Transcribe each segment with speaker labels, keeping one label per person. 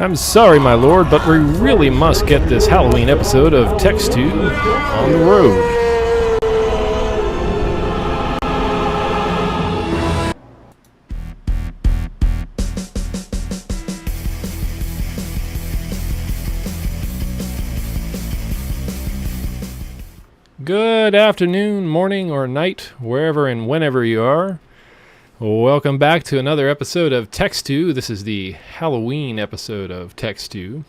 Speaker 1: I'm sorry, my lord, but we really must get this Halloween episode of Text2 on the road. Good afternoon, morning, or night, wherever and whenever you are. Welcome back to another episode of Text2. This is the Halloween episode of Text2.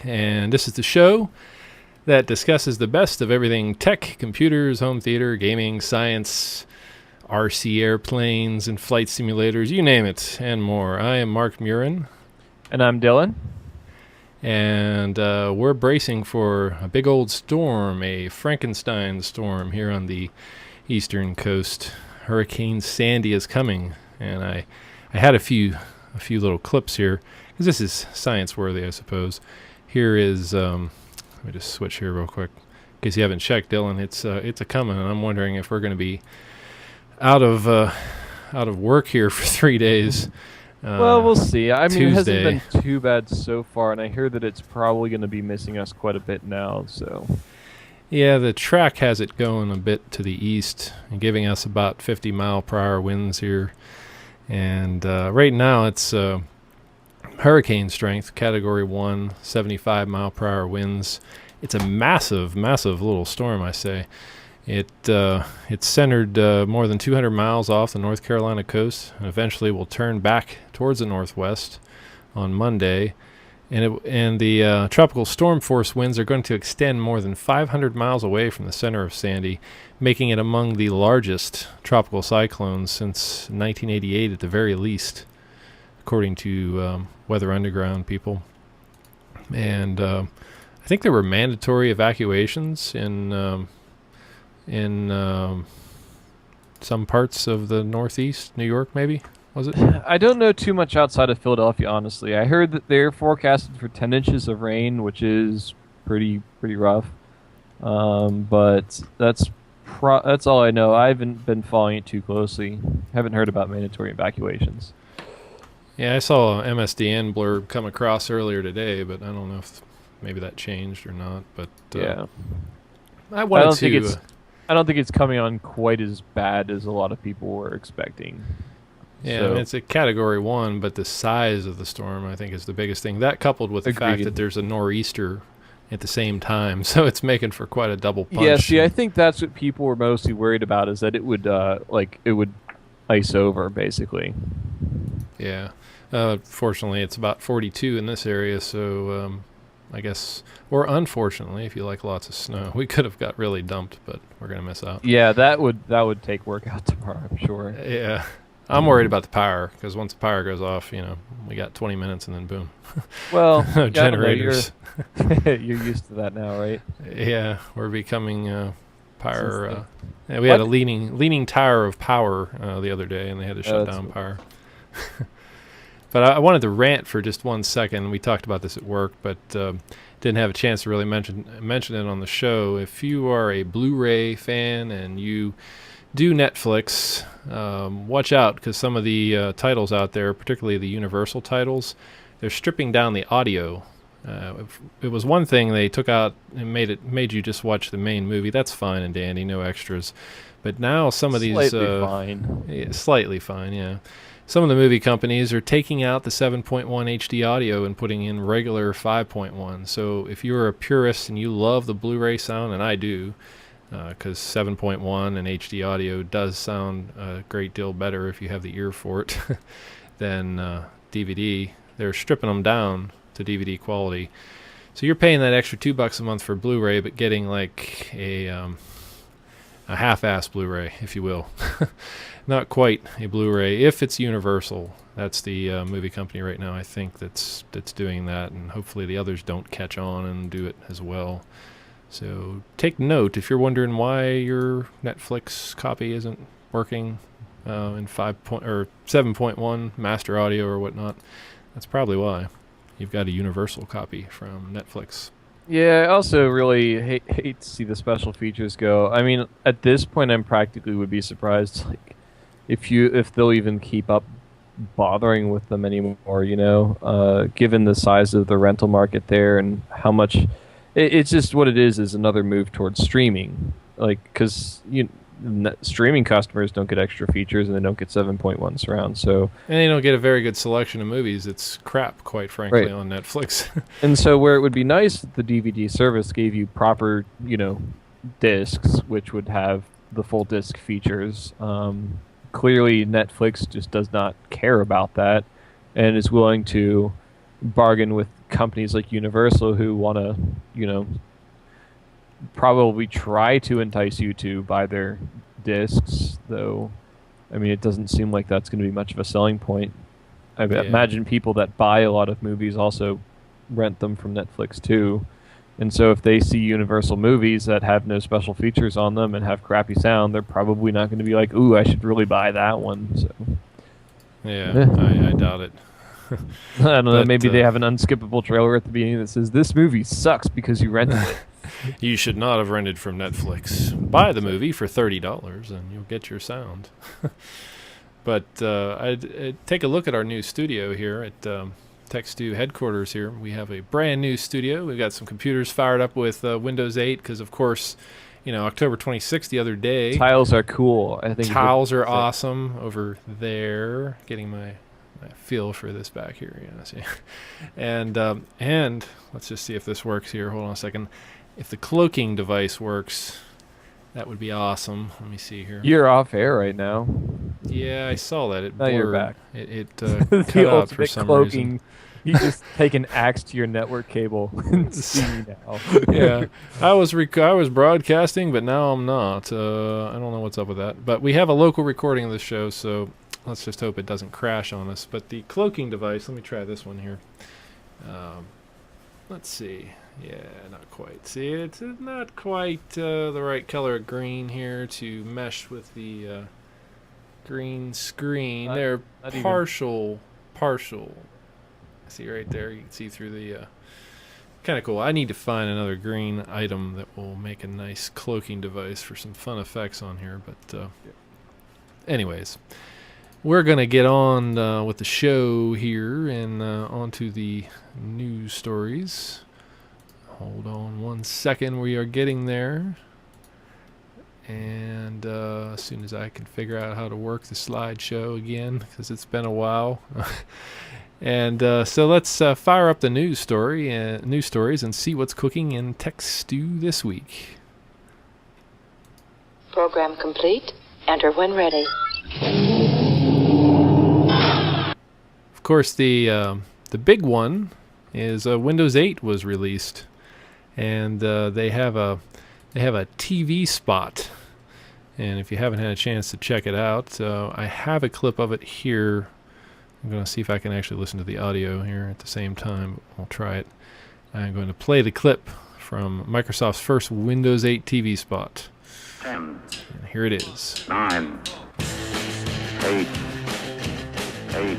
Speaker 1: And this is the show that discusses the best of everything tech, computers, home theater, gaming, science, RC airplanes, and flight simulators, you name it, and more. I am Mark Murin.
Speaker 2: And I'm Dylan.
Speaker 1: And we're bracing for a big old storm, a Frankenstein storm here on the eastern coast. Hurricane Sandy is coming, and I had a few little clips here because this is science worthy, I suppose. Here is let me just switch here real quick in case you haven't checked, Dylan. It's a coming, and I'm wondering if we're going to be out of work here for 3 days.
Speaker 2: Well, we'll see. I mean,
Speaker 1: Tuesday.
Speaker 2: It hasn't been too bad so far, and I hear that it's probably going to be missing us quite a bit now. So.
Speaker 1: Yeah, the track has it going a bit to the east and giving us about 50-mile-per-hour winds here. And right now it's hurricane strength, Category 1, 75-mile-per-hour winds. It's a massive, massive little storm, I say. It's centered more than 200 miles off the North Carolina coast and eventually will turn back towards the northwest on Monday. And the tropical storm force winds are going to extend more than 500 miles away from the center of Sandy, making it among the largest tropical cyclones since 1988 at the very least, according to Weather Underground people. And I think there were mandatory evacuations in some parts of the Northeast, New York maybe. Was it?
Speaker 2: I don't know too much outside of Philadelphia, honestly. I heard that they're forecasted for 10 inches of rain, which is pretty rough. But that's all I know. I haven't been following it too closely. Haven't heard about mandatory evacuations.
Speaker 1: Yeah, I saw a MSDN blurb come across earlier today, but I don't know if maybe that changed or not. But
Speaker 2: yeah,
Speaker 1: I don't
Speaker 2: think it's coming on quite as bad as a lot of people were expecting.
Speaker 1: Yeah,
Speaker 2: so.
Speaker 1: I mean, it's a Category 1, but the size of the storm, I think, is the biggest thing. That coupled with the fact that there's a nor'easter at the same time, so it's making for quite a double punch.
Speaker 2: Yeah, see, I think that's what people were mostly worried about, is that it would ice over, basically.
Speaker 1: Yeah. Fortunately, it's about 42 in this area, so I guess, or unfortunately, if you like lots of snow, we could have got really dumped, but we're going to miss out.
Speaker 2: Yeah, that would take work out tomorrow, I'm sure.
Speaker 1: Yeah. I'm worried about the power, because once the power goes off, we got 20 minutes and then boom.
Speaker 2: Well,
Speaker 1: generators.
Speaker 2: You're used to that now, right?
Speaker 1: Yeah, we're becoming power. We had a leaning tower of power the other day, and they had to shut down power. But I wanted to rant for just 1 second. We talked about this at work, but didn't have a chance to really mention it on the show. If you are a Blu-ray fan and you do Netflix, watch out, because some of the titles out there, particularly the Universal titles, they're stripping down the audio. It was one thing they took out and made you just watch the main movie. That's fine and dandy, no extras. But now some of these slightly fine, yeah. Some of the movie companies are taking out the 7.1 HD audio and putting in regular 5.1. So if you're a purist and you love the Blu-ray sound, and I do, because 7.1 and HD audio does sound a great deal better if you have the ear for it than DVD. They're stripping them down to DVD quality. So you're paying that extra $2 a month for Blu-ray, but getting like a half-ass Blu-ray, if you will. Not quite a Blu-ray, if it's Universal. That's the movie company right now, I think, that's doing that, and hopefully the others don't catch on and do it as well. So take note if you're wondering why your Netflix copy isn't working in 7.1 master audio or whatnot. That's probably why. You've got a Universal copy from Netflix.
Speaker 2: Yeah, I also really hate to see the special features go. I mean, at this point, I practically would be surprised if they'll even keep up bothering with them anymore. Given the size of the rental market there and how much, it's just what it is another move towards streaming. Like, because streaming customers don't get extra features and they don't get 7.1 surround. So
Speaker 1: and they don't get a very good selection of movies. It's crap, quite frankly,
Speaker 2: right.
Speaker 1: on Netflix.
Speaker 2: And so where it would be nice if the DVD service gave you proper, discs, which would have the full disc features. Clearly, Netflix just does not care about that and is willing to bargain with companies like Universal who want to, probably try to entice you to buy their discs, though. I mean, it doesn't seem like that's going to be much of a selling point. I imagine people that buy a lot of movies also rent them from Netflix too. And so if they see Universal movies that have no special features on them and have crappy sound, they're probably not going to be like, ooh, I should really buy that one. So
Speaker 1: Yeah, I doubt it.
Speaker 2: I don't know, maybe they have an unskippable trailer at the beginning that says, this movie sucks because you rented it.
Speaker 1: You should not have rented from Netflix. Buy the movie for $30 and you'll get your sound. But I'd take a look at our new studio here at TechStew headquarters here. We have a brand new studio. We've got some computers fired up with Windows 8 because, of course, October 26th the other day.
Speaker 2: Tiles are cool. I think
Speaker 1: tiles are awesome over there. Getting my feel for this back here. See. And let's just see if this works here. Hold on a second. If the cloaking device works, that would be awesome. Let me see here.
Speaker 2: You're off air right now.
Speaker 1: Yeah, I saw that. It
Speaker 2: now
Speaker 1: blurred.
Speaker 2: You're back.
Speaker 1: It cut out for some
Speaker 2: cloaking.
Speaker 1: reason.
Speaker 2: You just take an axe to your network cable and see me now.
Speaker 1: Yeah, I was broadcasting, but now I'm not. I don't know what's up with that. But we have a local recording of the show, so let's just hope it doesn't crash on us. But the cloaking device, let me try this one here. Let's see. Yeah, not quite. See, it's not quite the right color of green here to mesh with the green screen. They're partial. See right there, you can see through the... kind of cool. I need to find another green item that will make a nice cloaking device for some fun effects on here. But anyways, we're going to get on with the show here and onto the news stories. Hold on 1 second. We are getting there. And as soon as I can figure out how to work the slideshow again, because it's been a while. And so let's fire up the news stories and see what's cooking in TechStew this week.
Speaker 3: Program complete. Enter when ready.
Speaker 1: Of course, the big one is Windows 8 was released, and they have a TV spot. And if you haven't had a chance to check it out, I have a clip of it here. I'm going to see if I can actually listen to the audio here at the same time. I'll try it. I'm going to play the clip from Microsoft's first Windows 8 TV spot.
Speaker 4: 10.
Speaker 1: And here it is.
Speaker 4: 9. 8. 8.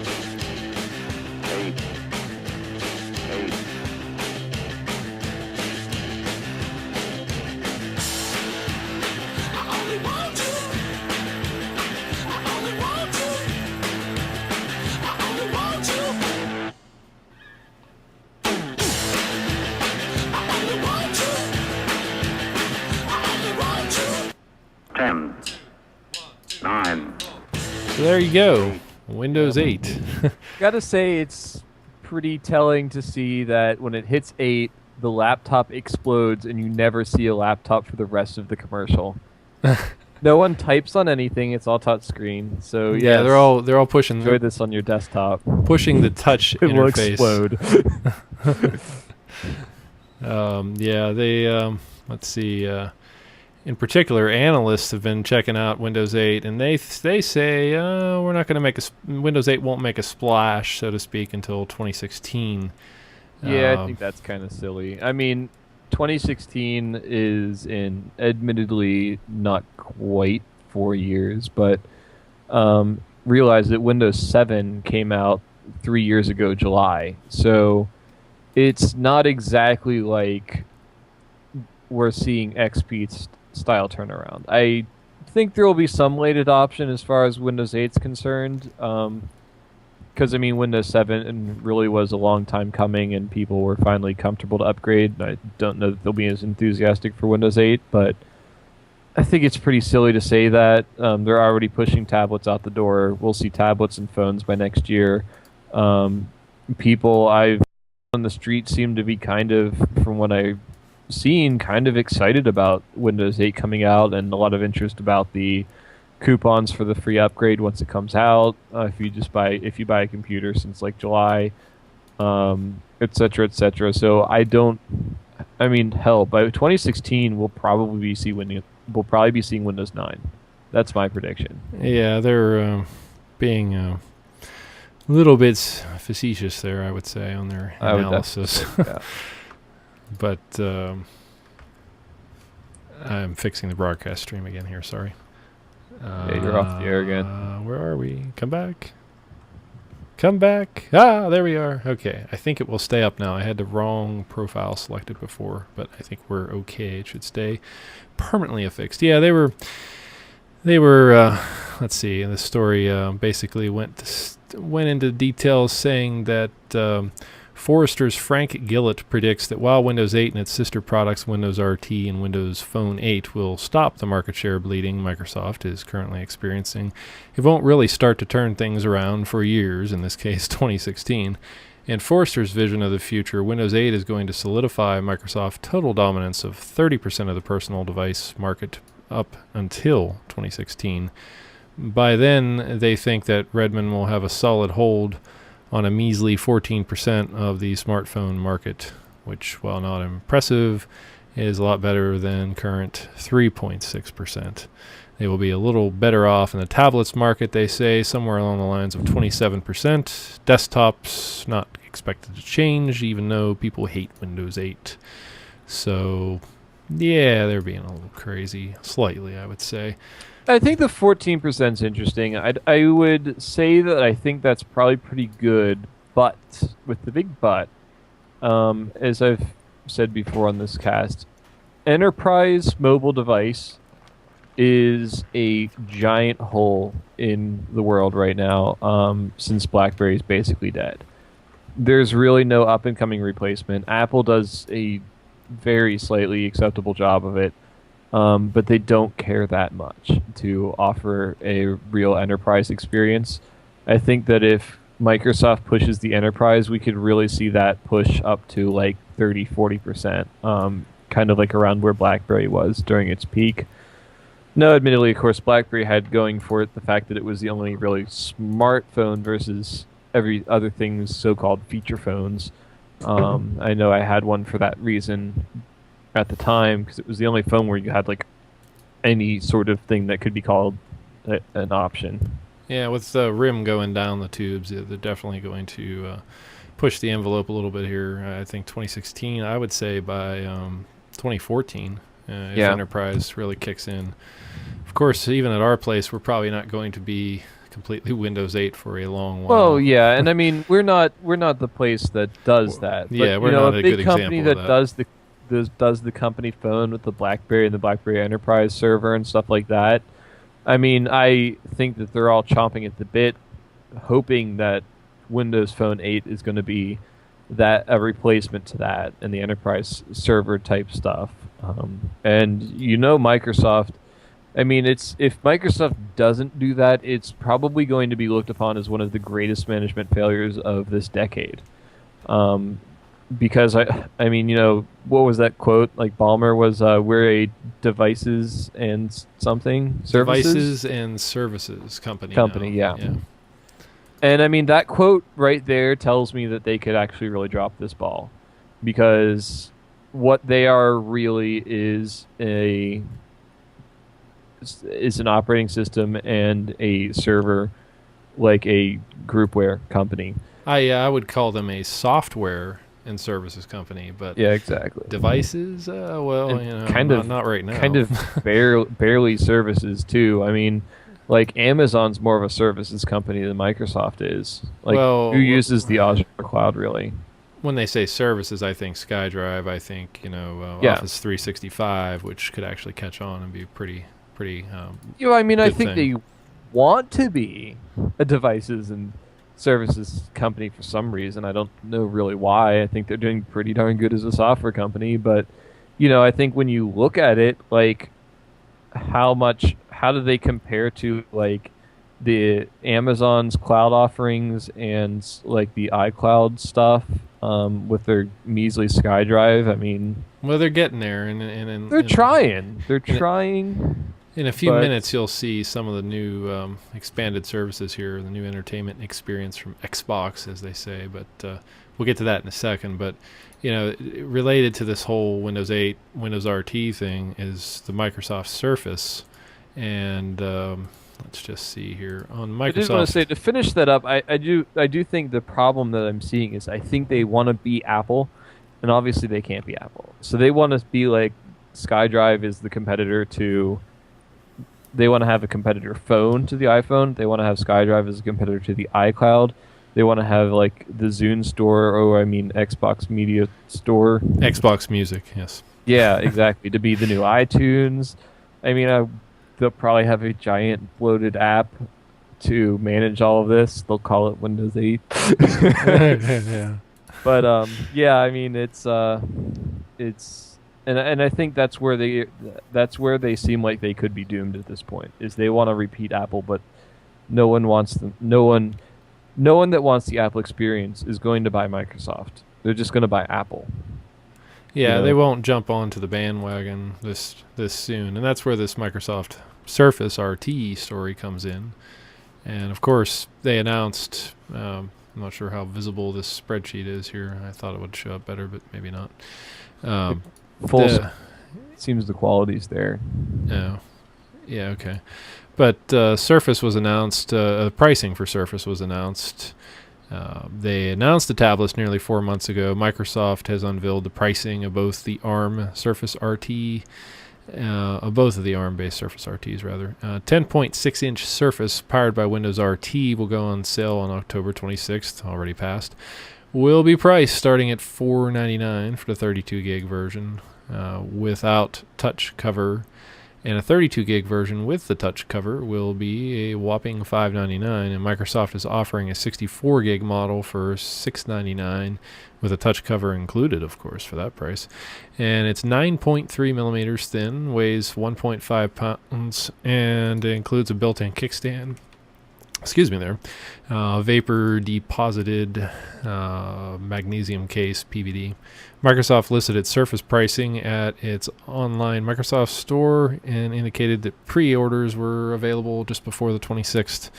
Speaker 4: 8. 8.
Speaker 1: So there you go. Windows 8.
Speaker 2: Gotta say, it's pretty telling to see that when it hits 8, the laptop explodes and you never see a laptop for the rest of the commercial. No one types on anything; it's all touch screen. So
Speaker 1: yeah, they're all pushing.
Speaker 2: Enjoy this on your desktop.
Speaker 1: Pushing the touch
Speaker 2: it will
Speaker 1: interface.
Speaker 2: Explode.
Speaker 1: Yeah, they let's see. In particular, analysts have been checking out Windows 8, and they say we're not going to make Windows 8 won't make a splash, so to speak, until 2016.
Speaker 2: Yeah, I think that's kind of silly. I mean, 2016 is in admittedly not quite 4 years, but realize that Windows 7 came out 3 years ago, July. So it's not exactly like we're seeing XP style turnaround. I think there will be some late adoption as far as Windows 8 is concerned, because I mean, Windows 7 really was a long time coming, and people were finally comfortable to upgrade. I don't know that they'll be as enthusiastic for Windows 8, but I think it's pretty silly to say that. They're already pushing tablets out the door. We'll see tablets and phones by next year. People I've on the street seem to be kind of, from what I've seen, kind of excited about Windows 8 coming out, and a lot of interest about the coupons for the free upgrade once it comes out. If you buy a computer since like July, etc., etc. So hell, by 2016 we'll probably be seeing Windows 9. That's my prediction.
Speaker 1: Yeah, they're being a little bit facetious there, I would say, on their analysis.
Speaker 2: Yeah.
Speaker 1: But I'm fixing the broadcast stream again here. Sorry.
Speaker 2: Yeah, you're off the air again.
Speaker 1: Where are we? Come back. Come back. Ah, there we are. Okay. I think it will stay up now. I had the wrong profile selected before, but I think we're okay. It should stay permanently affixed. Yeah, they were let's see. The story basically went into details saying that Forrester's Frank Gillett predicts that while Windows 8 and its sister products Windows RT and Windows Phone 8 will stop the market share bleeding Microsoft is currently experiencing, it won't really start to turn things around for years, in this case 2016. In Forrester's vision of the future, Windows 8 is going to solidify Microsoft's total dominance of 30% of the personal device market up until 2016. By then, they think that Redmond will have a solid hold on a measly 14% of the smartphone market, which, while not impressive, is a lot better than current 3.6%. They will be a little better off in the tablets market, they say, somewhere along the lines of 27%. Desktops, not expected to change, even though people hate Windows 8. So, yeah, they're being a little crazy, slightly, I would say.
Speaker 2: I think the 14% is interesting. I would say that I think that's probably pretty good, but with the big but, as I've said before on this cast, enterprise mobile device is a giant hole in the world right now, since BlackBerry is basically dead. There's really no up-and-coming replacement. Apple does a very slightly acceptable job of it. But they don't care that much to offer a real enterprise experience. I think that if Microsoft pushes the enterprise, we could really see that push up to like 30-40%, kind of like around where BlackBerry was during its peak. No, admittedly, of course, BlackBerry had going for it the fact that it was the only really smartphone versus every other thing's so-called feature phones. I know I had one for that reason at the time, because it was the only phone where you had like any sort of thing that could be called an option.
Speaker 1: Yeah, with the rim going down the tubes, they're definitely going to push the envelope a little bit here. I think 2016, I would say by 2014, if enterprise really kicks in. Of course, even at our place, we're probably not going to be completely Windows 8 for a long while.
Speaker 2: Well, yeah, and I mean, we're not the place that does that. But,
Speaker 1: yeah, we're not a good example of that.
Speaker 2: A big company that does the company phone with the BlackBerry and the BlackBerry Enterprise server and stuff like that. I mean, I think that they're all chomping at the bit, hoping that Windows Phone 8 is going to be a replacement to that and the enterprise server type stuff. And Microsoft. I mean, if Microsoft doesn't do that, it's probably going to be looked upon as one of the greatest management failures of this decade. Because I mean, what was that quote? Like Ballmer was, we're a devices and something services?
Speaker 1: Devices and services company.
Speaker 2: Yeah. And I mean, that quote right there tells me that they could actually really drop this ball, because what they are really is an operating system and a server, like a groupware company.
Speaker 1: I would call them a software and services company, but
Speaker 2: yeah, exactly.
Speaker 1: Devices, not right now.
Speaker 2: Kind of barely services too. I mean, like Amazon's more of a services company than Microsoft is. Like, who uses the Azure cloud really?
Speaker 1: When they say services, I think SkyDrive. I think Office 365, which could actually catch on and be pretty. I think they want to be a devices and
Speaker 2: services company for some reason. I don't know really why. I think they're doing pretty darn good as a software company, but I think when you look at it, like how do they compare to like the Amazon's cloud offerings and like the iCloud stuff with their measly SkyDrive? I mean,
Speaker 1: well, they're getting there, and
Speaker 2: they're trying. They're trying.
Speaker 1: In a few minutes, you'll see some of the new expanded services here, the new entertainment experience from Xbox, as they say. But we'll get to that in a second. But related to this whole Windows 8, Windows RT thing is the Microsoft Surface, and let's just see here on Microsoft.
Speaker 2: I just want to say, to finish that up, I do think the problem that I'm seeing is I think they want to be Apple, and obviously they can't be Apple. So they want to be like SkyDrive is the competitor to. They want to have a competitor phone to the iPhone. They want to have SkyDrive as a competitor to the iCloud. They want to have like the Zune store, Xbox Media Store.
Speaker 1: Xbox Music, yes.
Speaker 2: Yeah, exactly. To be the new iTunes. I mean, they'll probably have a giant bloated app to manage all of this. They'll call it Windows 8.
Speaker 1: Yeah.
Speaker 2: But yeah, I mean, it's and I think that's where they seem like they could be doomed at this point. Is they want to repeat Apple, but no one wants them. No one that wants the Apple experience is going to buy Microsoft. They're just going to buy Apple.
Speaker 1: Yeah, they won't jump onto the bandwagon this soon, and that's where this Microsoft Surface RT story comes in. And of course, they announced. I'm not sure how visible this spreadsheet is here. I thought it would show up better, but maybe not.
Speaker 2: Seems the quality's there.
Speaker 1: Oh, yeah, okay. But Surface was announced. Pricing for Surface was announced. They announced the tablets nearly 4 months ago. Microsoft has unveiled the pricing of both the ARM Surface RT, of both of the ARM-based Surface RTs, rather. 10.6-inch Surface powered by Windows RT will go on sale on October 26th, already passed. Will be priced starting at $499 for the 32 gig version without touch cover, and a 32 gig version with the touch cover will be a whopping $599. And Microsoft is offering a 64 gig model for $699 with a touch cover included, of course, for that price. And it's 9.3 millimeters thin, weighs 1.5 pounds, and includes a built-in kickstand. Excuse me there. Vapor deposited magnesium case, PVD. Microsoft listed its Surface pricing at its online Microsoft store and indicated that pre-orders were available just before the 26th.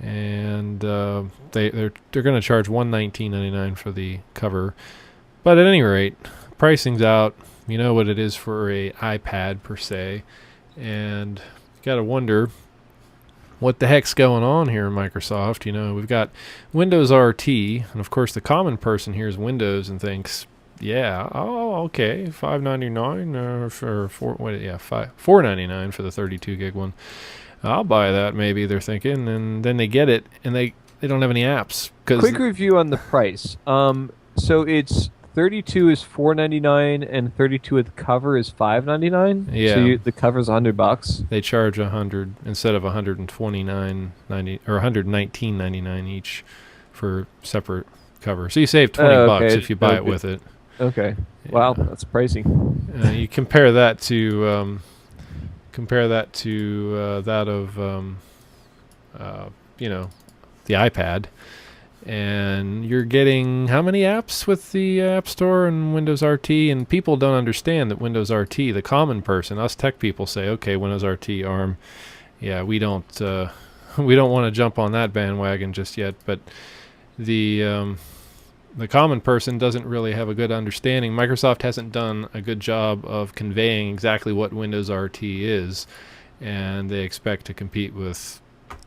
Speaker 1: And they're going to charge $119.99 for the cover. But at any rate, pricing's out. You know what it is for a iPad per se. And you got to wonder, what the heck's going on here in Microsoft? We've got Windows RT, and of course the common person hears Windows and thinks, yeah, oh, okay, $599 for $499 for the 32 gig one. I'll buy that, maybe, they're thinking, and then they get it, and they don't have any apps.
Speaker 2: Quick review on the price. So it's 32 is $499 and 32 with cover is $599.
Speaker 1: Yeah.
Speaker 2: So the cover's $100.
Speaker 1: They charge $100 instead of $129.90 or $119.99 each for separate cover. So you save $20 if you buy it with it.
Speaker 2: Okay. Wow, that's pricey.
Speaker 1: You compare that to that of the iPad. And you're getting how many apps with the App Store and Windows RT? And people don't understand that Windows RT, the common person, us tech people say, okay, Windows RT, ARM, yeah, we don't want to jump on that bandwagon just yet. But the common person doesn't really have a good understanding. Microsoft hasn't done a good job of conveying exactly what Windows RT is, and they expect to compete with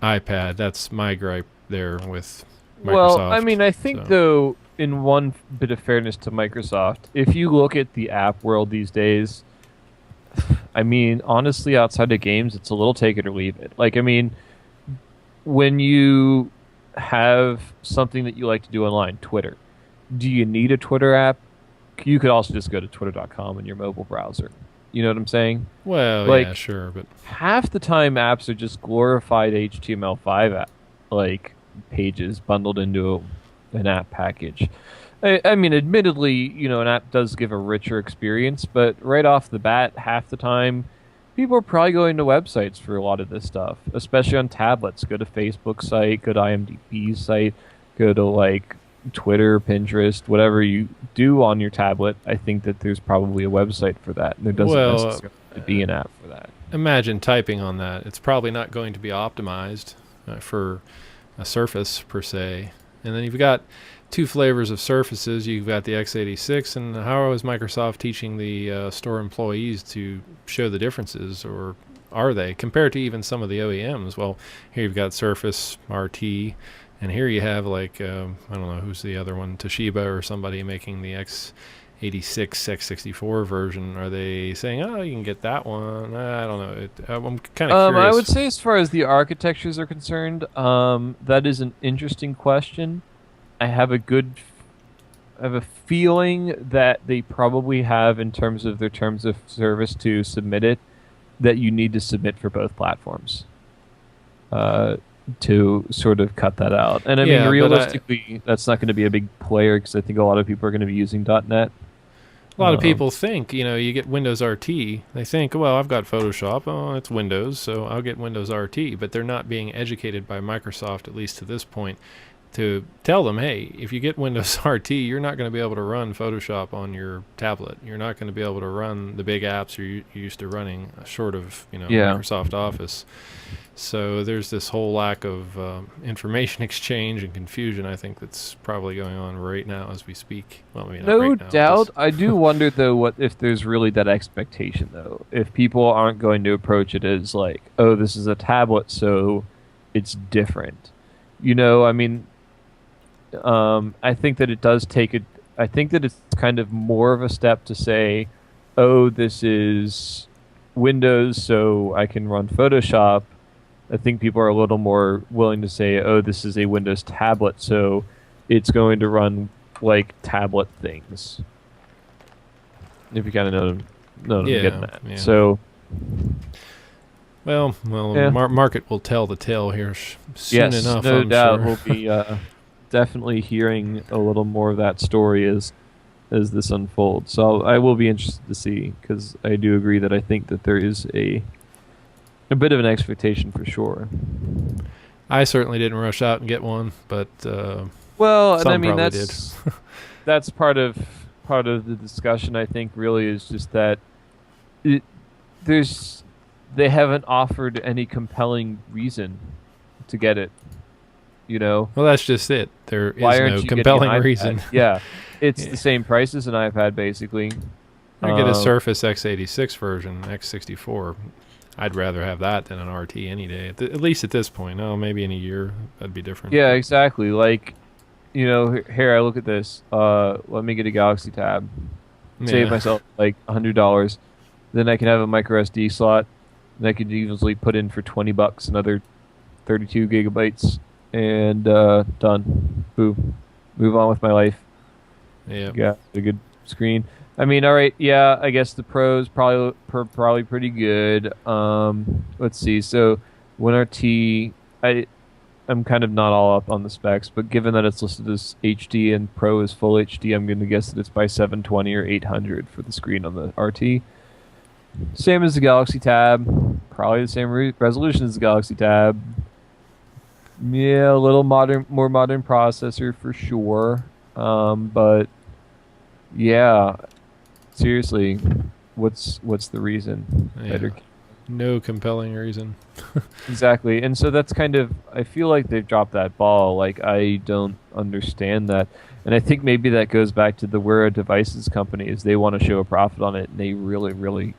Speaker 1: iPad. That's my gripe there with Microsoft.
Speaker 2: Well, I mean, I think, though, in one bit of fairness to Microsoft, if you look at the app world these days, I mean, honestly, outside of games, it's a little take it or leave it. Like, I mean, when you have something that you like to do online, Twitter, do you need a Twitter app? You could also just go to twitter.com in your mobile browser. You know what I'm saying?
Speaker 1: Well, yeah, sure, but
Speaker 2: half the time apps are just glorified HTML5 app, like pages bundled into an app package. I mean, admittedly, you know, an app does give a richer experience, but right off the bat, half the time, people are probably going to websites for a lot of this stuff, especially on tablets. Go to Facebook site, go to IMDb site, go to like Twitter, Pinterest, whatever you do on your tablet. I think that there's probably a website for that. There doesn't necessarily have to be an app for that.
Speaker 1: Imagine typing on that. It's probably not going to be optimized for a Surface per se. And then you've got two flavors of Surfaces. You've got the x86, and how is Microsoft teaching the store employees to show the differences, or are they, compared to even some of the OEMs? Well, here you've got Surface RT, and here you have like, I don't know, who's the other one, Toshiba or somebody making the x86, x64 version. Are they saying, oh, you can get that one? I don't know. I'm kind of curious.
Speaker 2: I would say as far as the architectures are concerned, that is an interesting question. I have a feeling that they probably have, in terms of their terms of service to submit it, that you need to submit for both platforms to sort of cut that out. And I mean, realistically, that's not going to be a big player, because I think a lot of people are going to be using .NET.
Speaker 1: A lot of people think, you know, you get Windows RT. They think, well, I've got Photoshop. Oh, it's Windows, so I'll get Windows RT. But they're not being educated by Microsoft, at least to this point, to tell them, hey, if you get Windows RT, you're not going to be able to run Photoshop on your tablet. You're not going to be able to run the big apps you're used to running, short of, you know, Microsoft Office. So there's this whole lack of information exchange and confusion, I think, that's probably going on right now as we speak. Well, maybe not
Speaker 2: no
Speaker 1: right now,
Speaker 2: doubt. I do wonder, though, what if there's really that expectation, though. If people aren't going to approach it as like, oh, this is a tablet, so it's different. You know, I mean, I think that it does take I think that it's kind of more of a step to say, oh, this is Windows, so I can run Photoshop. I think people are a little more willing to say, oh, this is a Windows tablet, so it's going to run like tablet things. If you kind of know what I'm getting at. Yeah. So,
Speaker 1: well, market will tell the tale here soon enough.
Speaker 2: No
Speaker 1: I'm
Speaker 2: doubt.
Speaker 1: sure.
Speaker 2: We'll be definitely hearing a little more of that story as this unfolds. So I will be interested to see, because I do agree that I think that there is a bit of an expectation for sure.
Speaker 1: I certainly didn't rush out and get one, but
Speaker 2: well, and I
Speaker 1: some
Speaker 2: mean
Speaker 1: probably
Speaker 2: that's
Speaker 1: did.
Speaker 2: that's part of the discussion. I think really is just that they haven't offered any compelling reason to get it. You know,
Speaker 1: well, that's just it. There is no
Speaker 2: you
Speaker 1: compelling reason.
Speaker 2: Yeah, it's the same price as an iPad, basically.
Speaker 1: I get a Surface x86 version, x64. I'd rather have that than an RT any day. At least at this point. Oh, maybe in a year that'd be different.
Speaker 2: Yeah, exactly. Like, you know, here I look at this. Let me get a Galaxy Tab. Save myself like $100. Then I can have a micro SD slot, and I could easily put in for $20 another 32 gigabytes. And done. Boom. Move on with my life.
Speaker 1: Yeah.
Speaker 2: Got a good screen. I mean, all right. Yeah, I guess the Pro's probably pretty good. Let's see. So, WinRT, I'm kind of not all up on the specs, but given that it's listed as HD and Pro is full HD, I'm going to guess that it's by 720 or 800 for the screen on the RT. Same as the Galaxy Tab. Probably the same resolution as the Galaxy Tab. Yeah, a little more modern processor for sure. But yeah, seriously, what's the reason?
Speaker 1: Yeah. No compelling reason.
Speaker 2: Exactly, and so that's kind of, I feel like they've dropped that ball. Like, I don't understand that, and I think maybe that goes back to the Wear Devices companies. They want to show a profit on it, and they really, really,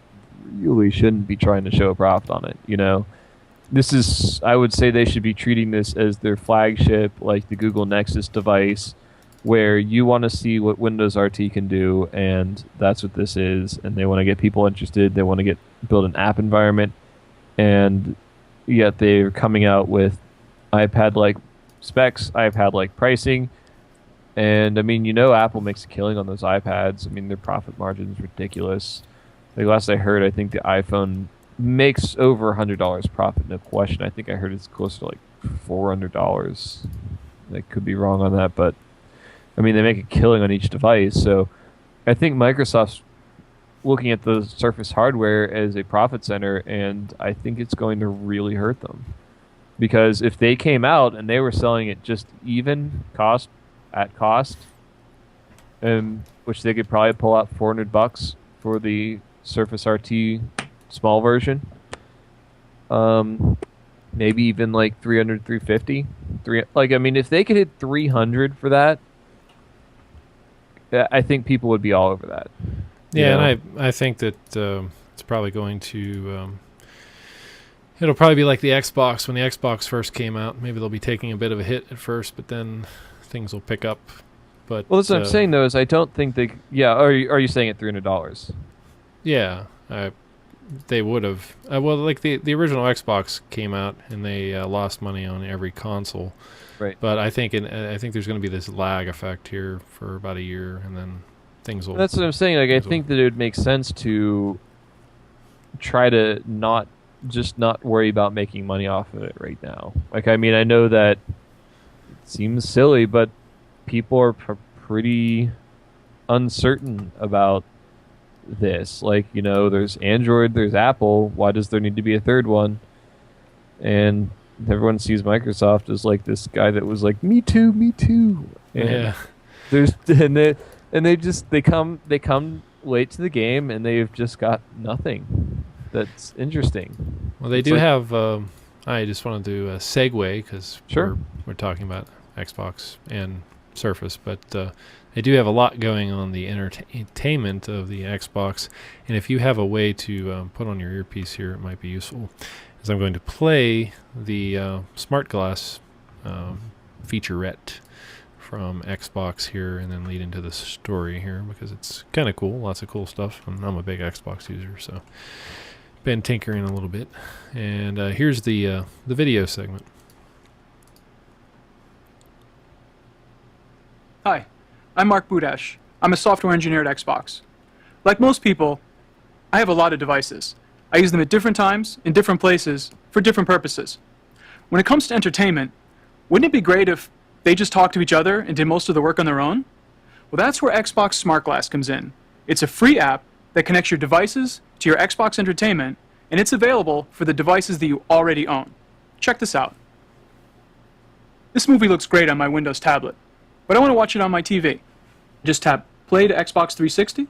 Speaker 2: really shouldn't be trying to show a profit on it. You know. This is, I would say they should be treating this as their flagship, like the Google Nexus device, where you want to see what Windows RT can do, and that's what this is. And they want to get people interested. They want to build an app environment, and yet they're coming out with iPad-like specs, iPad-like pricing. And I mean, you know, Apple makes a killing on those iPads. I mean, their profit margin is ridiculous. Like last I heard, I think the iPhone makes over $100 profit, no question. I think I heard it's close to like $400. I could be wrong on that, but I mean, they make a killing on each device. So I think Microsoft's looking at the Surface hardware as a profit center, and I think it's going to really hurt them. Because if they came out and they were selling it just even cost, which they could probably pull out $400 for the Surface RT small version, maybe even like 300, 350. I mean, if they could hit 300 for that, I think people would be all over that.
Speaker 1: Yeah, and I think that it's probably going to... it'll probably be like the Xbox. When the Xbox first came out, maybe they'll be taking a bit of a hit at first, but then things will pick up. But
Speaker 2: well, that's what I'm saying, though, is I don't think they... Yeah, are you saying at $300?
Speaker 1: Yeah, they would have. Well, like the original Xbox came out, and they lost money on every console.
Speaker 2: Right.
Speaker 1: But I think there's going to be this lag effect here for about a year, and then things will...
Speaker 2: That's what I'm saying. Like, I think that it would make sense to try to not worry about making money off of it right now. Like, I mean, I know that it seems silly, but people are pretty uncertain about this. Like, you know, there's Android, there's Apple. Why does there need to be a third one? And everyone sees Microsoft as like this guy that was like, me too. And
Speaker 1: yeah.
Speaker 2: They come late to the game, and they've just got nothing that's interesting.
Speaker 1: Well, they do have... I just wanted to segue, because
Speaker 2: Sure.
Speaker 1: we're talking about Xbox and Surface, but they do have a lot going on the entertainment of the Xbox, and if you have a way to put on your earpiece here, it might be useful, as I'm going to play the SmartGlass featurette from Xbox here, and then lead into the story here, because it's kind of cool, lots of cool stuff, and I'm a big Xbox user, so been tinkering a little bit. And here's the video segment.
Speaker 5: Hi, I'm Mark Budash. I'm a software engineer at Xbox. Like most people, I have a lot of devices. I use them at different times, in different places, for different purposes. When it comes to entertainment, wouldn't it be great if they just talked to each other and did most of the work on their own? Well, that's where Xbox SmartGlass comes in. It's a free app that connects your devices to your Xbox entertainment, and it's available for the devices that you already own. Check this out. This movie looks great on my Windows tablet, but I want to watch it on my TV. Just tap Play to Xbox 360,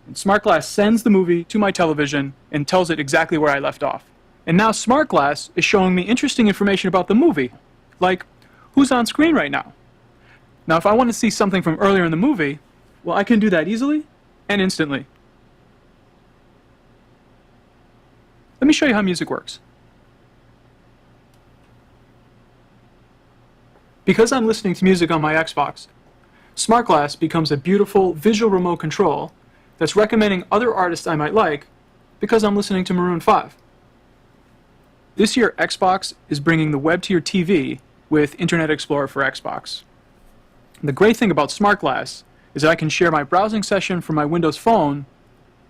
Speaker 5: and SmartGlass sends the movie to my television and tells it exactly where I left off. And now SmartGlass is showing me interesting information about the movie, like who's on screen right now. Now, if I want to see something from earlier in the movie, well, I can do that easily and instantly. Let me show you how music works. Because I'm listening to music on my Xbox, SmartGlass becomes a beautiful visual remote control that's recommending other artists I might like because I'm listening to Maroon 5. This year, Xbox is bringing the web to your TV with Internet Explorer for Xbox. And the great thing about SmartGlass is that I can share my browsing session from my Windows Phone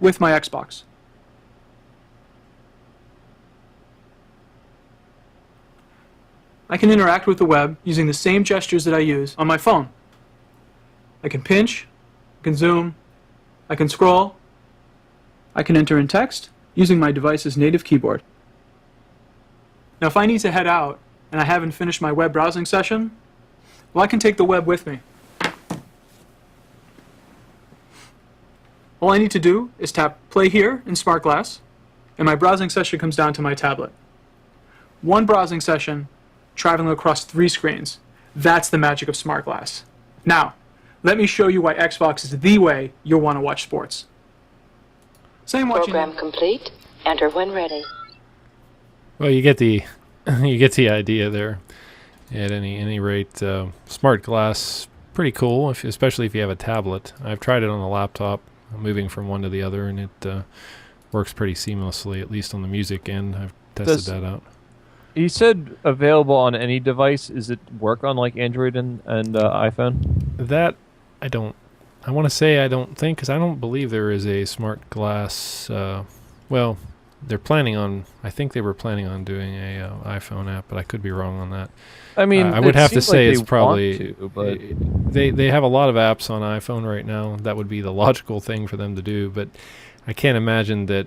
Speaker 5: with my Xbox. I can interact with the web using the same gestures that I use on my phone. I can pinch, I can zoom, I can scroll, I can enter in text using my device's native keyboard. Now, if I need to head out and I haven't finished my web browsing session, well, I can take the web with me. All I need to do is tap play here in SmartGlass, and my browsing session comes down to my tablet. One browsing session traveling across 3 screens. That's the magic of SmartGlass. Now, let me show you why Xbox is the way you'll want to watch sports. Same watching.
Speaker 3: Program complete. Enter when ready.
Speaker 1: Well, you get the idea there. At any rate, SmartGlass, pretty cool, especially if you have a tablet. I've tried it on a laptop, moving from one to the other, and it works pretty seamlessly, at least on the music end. I've tested that out.
Speaker 2: You said available on any device. Is it work on like Android and iPhone?
Speaker 1: That I want to say I don't think, because I don't believe there is a SmartGlass. Well, they're planning on. I think they were planning on doing a iPhone app, but I could be wrong on that.
Speaker 2: I mean,
Speaker 1: I would
Speaker 2: it
Speaker 1: have to
Speaker 2: seems
Speaker 1: say
Speaker 2: like
Speaker 1: it's
Speaker 2: they
Speaker 1: probably
Speaker 2: want to, but
Speaker 1: they have a lot of apps on iPhone right now. That would be the logical thing for them to do, but I can't imagine that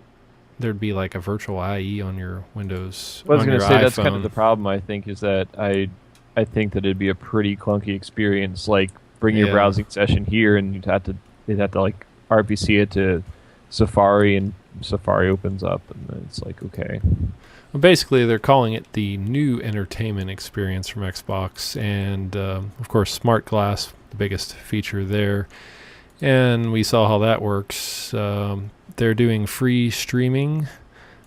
Speaker 1: there'd be like a virtual IE on your Windows.
Speaker 2: I was
Speaker 1: on
Speaker 2: going
Speaker 1: your
Speaker 2: to say that's kind
Speaker 1: iPhone.
Speaker 2: of the problem. I think is that I think that it'd be a pretty clunky experience. Like bring your
Speaker 1: Yeah.
Speaker 2: browsing session here, and they'd have to like RPC it to Safari, and Safari opens up, and then it's like okay.
Speaker 1: Well, basically, they're calling it the new entertainment experience from Xbox, and of course, SmartGlass, the biggest feature there. And we saw how that works. They're doing free streaming,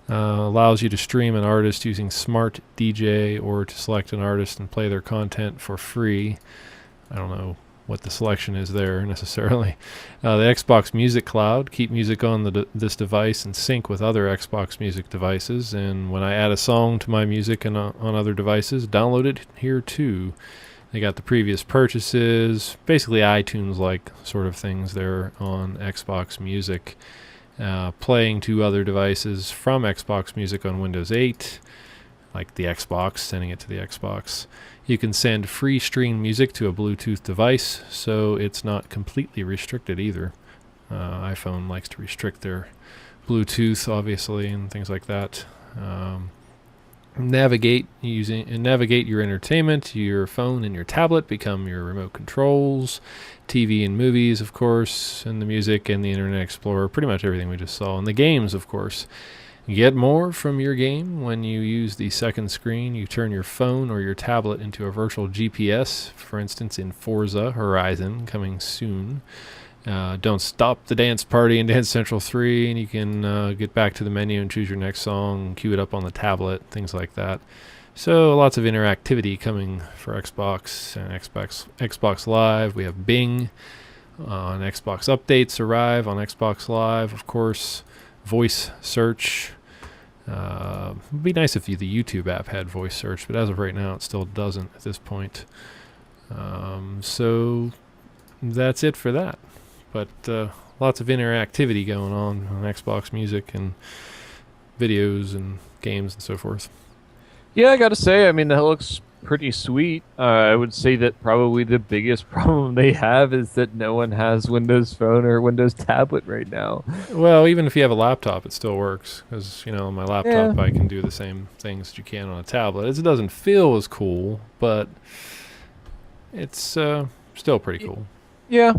Speaker 1: allows you to stream an artist using Smart DJ or to select an artist and play their content for free. I don't know what the selection is there necessarily. The Xbox Music Cloud, keep music on this device and sync with other Xbox Music devices. And when I add a song to my music and on other devices, download it here too. They got the previous purchases, basically iTunes-like sort of things there on Xbox Music. Playing to other devices from Xbox Music on Windows 8, like the Xbox, sending it to the Xbox. You can send free stream music to a Bluetooth device, so it's not completely restricted either. iPhone likes to restrict their Bluetooth, obviously, and things like that. Navigate your entertainment. Your phone and your tablet become your remote controls. TV and movies, of course, and the music and the Internet Explorer, pretty much everything we just saw. And the games, of course. Get more from your game when you use the second screen. You turn your phone or your tablet into a virtual GPS, for instance, in Forza Horizon, coming soon. Don't stop the dance party in Dance Central 3, and you can get back to the menu and choose your next song, cue it up on the tablet, things like that. So lots of interactivity coming for Xbox and Xbox Live. We have Bing on Xbox updates arrive on Xbox Live, of course. Voice search. It'd be nice if the YouTube app had voice search, but as of right now, it still doesn't at this point. So that's it for that. But lots of interactivity going on Xbox Music and videos and games and so forth.
Speaker 2: Yeah, I gotta say, I mean, that looks pretty sweet. I would say that probably the biggest problem they have is that no one has Windows Phone or Windows Tablet right now.
Speaker 1: Well, even if you have a laptop, it still works. Because, on my laptop, I can do the same things that you can on a tablet. It doesn't feel as cool, but it's still pretty cool.
Speaker 2: Yeah.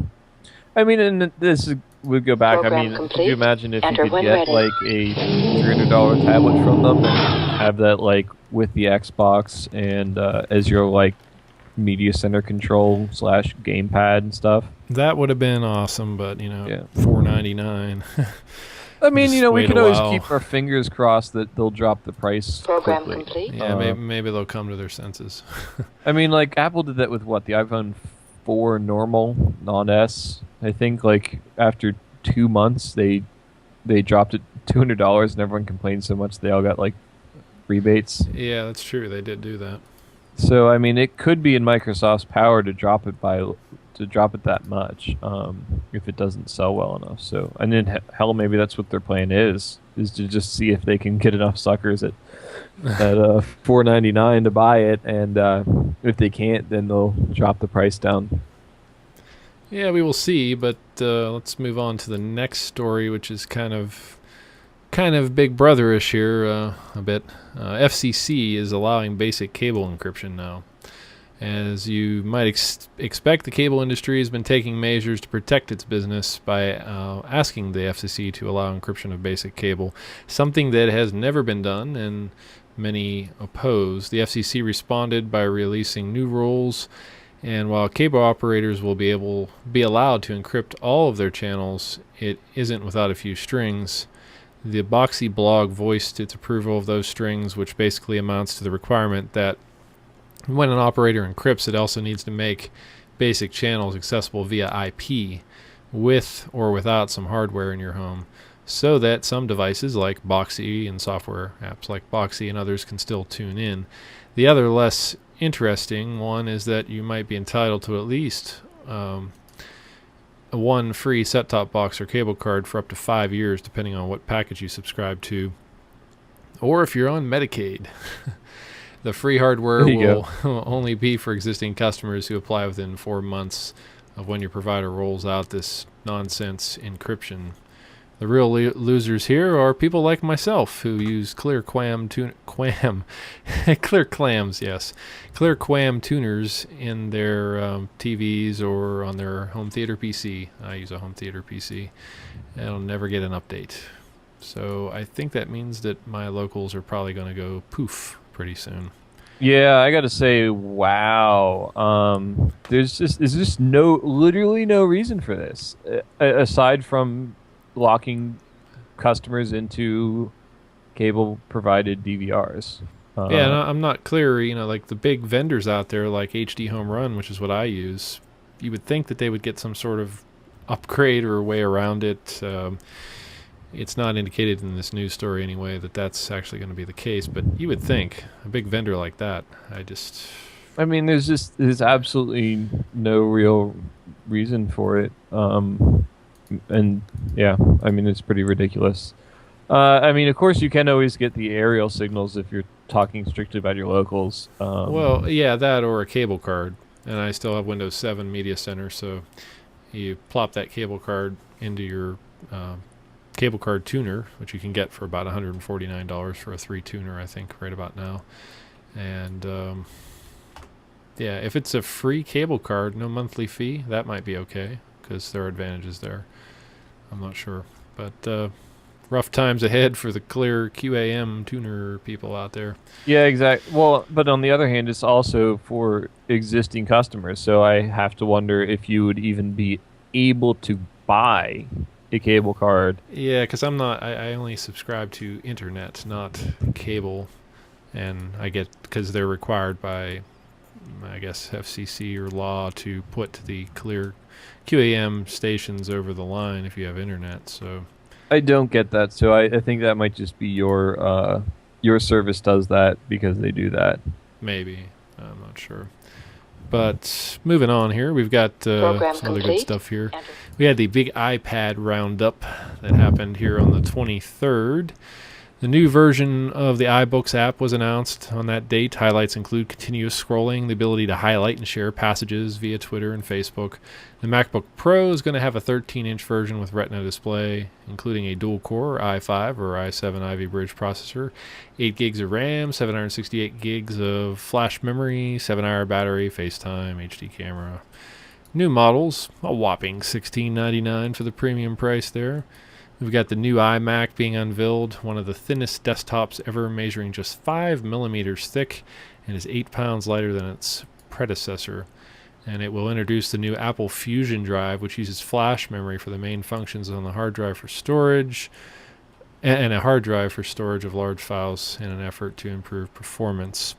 Speaker 2: I mean, and this would go back.
Speaker 3: Program
Speaker 2: I mean,
Speaker 3: complete.
Speaker 2: could you imagine if
Speaker 3: Enter
Speaker 2: you could
Speaker 3: when
Speaker 2: get
Speaker 3: ready.
Speaker 2: like a $300 tablet from them and have that like with the Xbox and as your like media center control / gamepad and stuff?
Speaker 1: That would have been awesome, but
Speaker 2: Yeah.
Speaker 1: $4.99.
Speaker 2: I mean,
Speaker 1: Just
Speaker 2: we
Speaker 1: wait
Speaker 2: could
Speaker 1: a
Speaker 2: always
Speaker 1: while.
Speaker 2: keep our fingers crossed that they'll drop the price
Speaker 3: Program
Speaker 2: quickly.
Speaker 3: complete.
Speaker 1: Yeah, maybe they'll come to their senses.
Speaker 2: I mean, like Apple did that with what, the iPhone 4 normal, non-S. I think like after 2 months they dropped it $200 and everyone complained so much they all got like rebates.
Speaker 1: Yeah, that's true. They did do that.
Speaker 2: So I mean, it could be in Microsoft's power to drop it that much if it doesn't sell well enough. So, and then hell, maybe that's what their plan is to just see if they can get enough suckers at $4.99 to buy it, and if they can't, then they'll drop the price down.
Speaker 1: Yeah, we will see, but let's move on to the next story, which is kind of Big Brother-ish here a bit. FCC is allowing basic cable encryption now. As you might expect, the cable industry has been taking measures to protect its business by asking the FCC to allow encryption of basic cable, something that has never been done and many oppose. The FCC responded by releasing new rules, and while cable operators will be allowed to encrypt all of their channels, it isn't without a few strings. The Boxy blog voiced its approval of those strings, which basically amounts to the requirement that when an operator encrypts, it also needs to make basic channels accessible via IP with or without some hardware in your home, so that some devices like Boxy and software apps like Boxy and others can still tune in. The other less interesting one is that you might be entitled to at least one free set-top box or cable card for up to 5 years, depending on what package you subscribe to. or if you're on Medicaid. The free hardware
Speaker 2: There you
Speaker 1: will only be for existing customers who apply within 4 months of when your provider rolls out this nonsense encryption. The real losers here are people like myself who use clear clear clams, yes, clear QAM tuners in their TVs or on their home theater PC. I use a home theater PC. It'll never get an update. So I think that means that my locals are probably going to go poof pretty soon.
Speaker 2: Yeah, I gotta say, wow. There's just literally no reason for this, aside from locking customers into cable-provided DVRs.
Speaker 1: Yeah, and I'm not clear, like the big vendors out there like HD Home Run, which is what I use, you would think that they would get some sort of upgrade or a way around it. It's not indicated in this news story anyway that that's actually going to be the case, but you would think a big vendor like that,
Speaker 2: I mean, there's absolutely no real reason for it. And yeah, I mean, it's pretty ridiculous. I mean, of course, you can always get the aerial signals if you're talking strictly about your locals.
Speaker 1: Well, yeah, that or a cable card. And I still have Windows 7 Media Center, so you plop that cable card into your cable card tuner, which you can get for about $149 for a 3 tuner, I think, right about now. And yeah, if it's a free cable card, no monthly fee, that might be okay, because there are advantages there. I'm not sure. But rough times ahead for the clear QAM tuner people out there.
Speaker 2: Yeah, exactly. Well, but on the other hand, it's also for existing customers, so I have to wonder if you would even be able to buy a cable card.
Speaker 1: Yeah, because I only subscribe to internet, not cable, and I get, because they're required by, I guess, FCC or law to put the clear QAM stations over the line if you have internet. So
Speaker 2: I don't get that, so I think that might just be your service does that because they do that.
Speaker 1: Maybe, I'm not sure. But moving on here, we've got some other good stuff here. We had the big iPad roundup that happened here on the 23rd. The new version of the iBooks app was announced on that date. Highlights include continuous scrolling, the ability to highlight and share passages via Twitter and Facebook. The MacBook Pro is going to have a 13-inch version with Retina display, including a dual-core i5 or i7 Ivy Bridge processor, 8 gigs of RAM, 768 gigs of flash memory, 7-hour battery, FaceTime, HD camera. New models, a whopping $16.99 for the premium price there. We've got the new iMac being unveiled, one of the thinnest desktops ever, measuring just 5 millimeters thick and is 8 pounds lighter than its predecessor. And it will introduce the new Apple Fusion drive, which uses flash memory for the main functions on the hard drive for storage, and a hard drive for storage of large files in an effort to improve performance.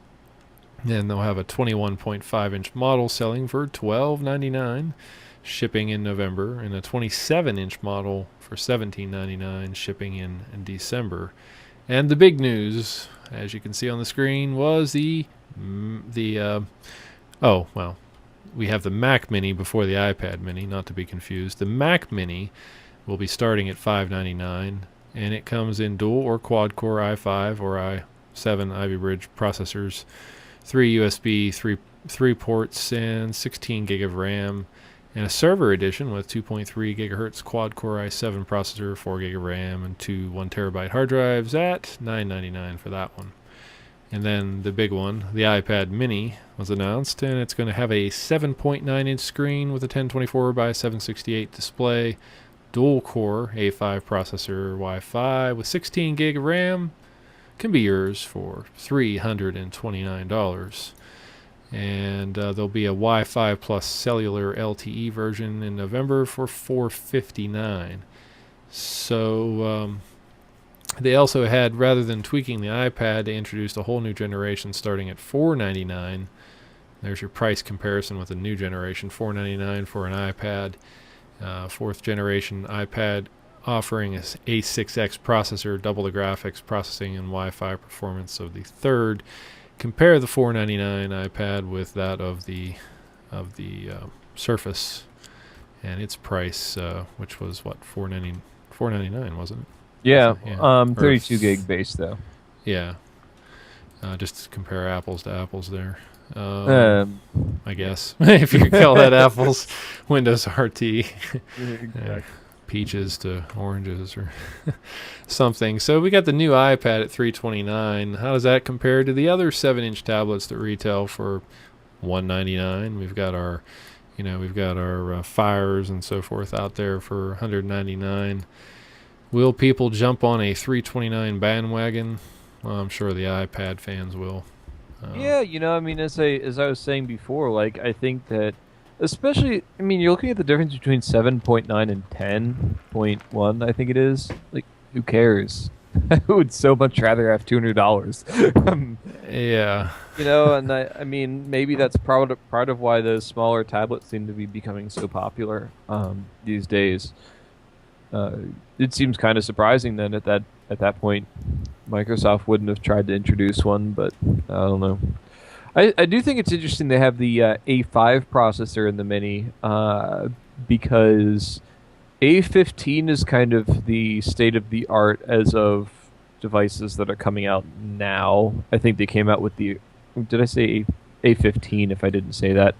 Speaker 1: And they'll have a 21.5-inch model selling for $12.99, shipping in November, and a 27-inch model for $17.99, shipping in December. And the big news, as you can see on the screen, was we have the Mac Mini before the iPad Mini, not to be confused. The Mac Mini will be starting at $5.99, and it comes in dual or quad-core i5 or i7 Ivy Bridge processors, 3 USB 3 ports, and 16 gig of RAM, and a server edition with 2.3 gigahertz quad-core i7 processor, 4 gig of RAM, and 2 1TB hard drives at $9.99 for that one. And then the big one, the iPad Mini, was announced, and it's going to have a 7.9-inch screen with a 1024 by 768 display, dual-core A5 processor, Wi-Fi with 16 gig of RAM. Can be yours for $329. And there'll be a Wi-Fi plus cellular LTE version in November for $459. So they also had, rather than tweaking the iPad, they introduced a whole new generation starting at $499. There's your price comparison with the new generation, $499 for an iPad. Fourth generation iPad offering a A6X processor, double the graphics, processing, and Wi-Fi performance of the third. Compare the $499 iPad with that of the Surface, and its price, which was what, $499, wasn't it?
Speaker 2: Yeah,
Speaker 1: Yeah.
Speaker 2: 32 gig base though.
Speaker 1: Yeah. Just to compare apples to apples there. I guess. If you could call that apples, Windows RT.
Speaker 2: Exactly.
Speaker 1: Peaches to oranges or something. So we got the new iPad at $329. How does that compare to the other 7-inch tablets that retail for $199? We've got our Fires and so forth out there for $199. Will people jump on a $329 bandwagon? Well, I'm sure the iPad fans will.
Speaker 2: Yeah, I mean, as I was saying before, like, I think that, especially, I mean, you're looking at the difference between 7.9 and 10.1, I think it is. Like, who cares? I would so much rather have $200.
Speaker 1: Yeah.
Speaker 2: And I mean, maybe that's part of why those smaller tablets seem to be becoming so popular these days. It seems kind of surprising then at that point Microsoft wouldn't have tried to introduce one, but I don't know. I do think it's interesting they have the A5 processor in the Mini because A15 is kind of the state of the art as of devices that are coming out now. I think they came out with did I say A15 if I didn't say that?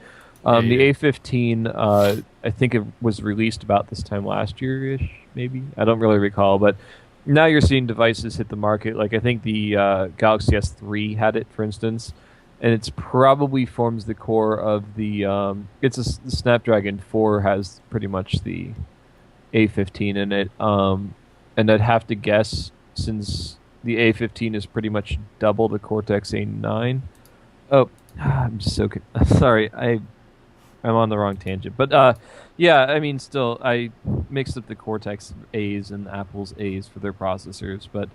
Speaker 2: The A15, I think it was released about this time last year-ish, maybe. I don't really recall, but now you're seeing devices hit the market. Like, I think the Galaxy S3 had it, for instance, and it's probably forms the core of the... the Snapdragon 4 has pretty much the A15 in it. And I'd have to guess, since the A15 is pretty much double the Cortex A9... Oh, I'm just so... Sorry, I'm on the wrong tangent. But, yeah, I mean, still, I mixed up the Cortex A's and Apple's A's for their processors. But